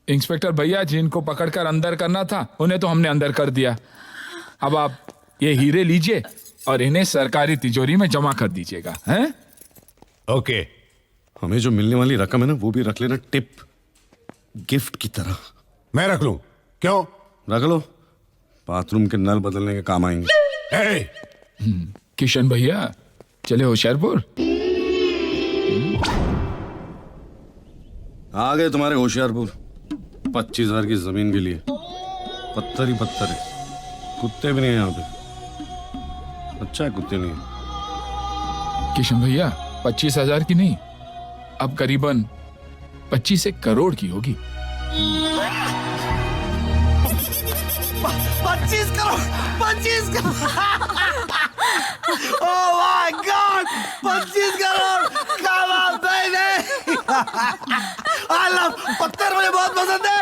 इंस्पेक्टर भैया जिनको पकड़कर अंदर करना था उन्हें तो हमने अंदर कर दिया। अब आप ये हीरे लीजिए और इन्हें सरकारी तिजोरी में जमा कर दीजिएगा, हैं? ओके। हमें जो मिलने वाली रकम है ना वो भी रख लेना टिप, गिफ्ट की तरह। मैं रख लूं? क्यों? रख लो, बाथरूम के नल बदलने के काम आएंगे। किशन भैया चले होशियारपुर। आ गए तुम्हारे होशियारपुर 25,000 की जमीन के लिए। पत्थर ही पत्थर है, कुत्ते भी नहीं है यहाँ पे। अच्छा है कुत्ते नहीं है। किशन भैया 25,000 की नहीं, अब करीबन 25 करोड़ की होगी। 25 crore 25 crore oh my God 25 crore क्या बात है। आई लव पत्थर मुझे बहुत पसंद है।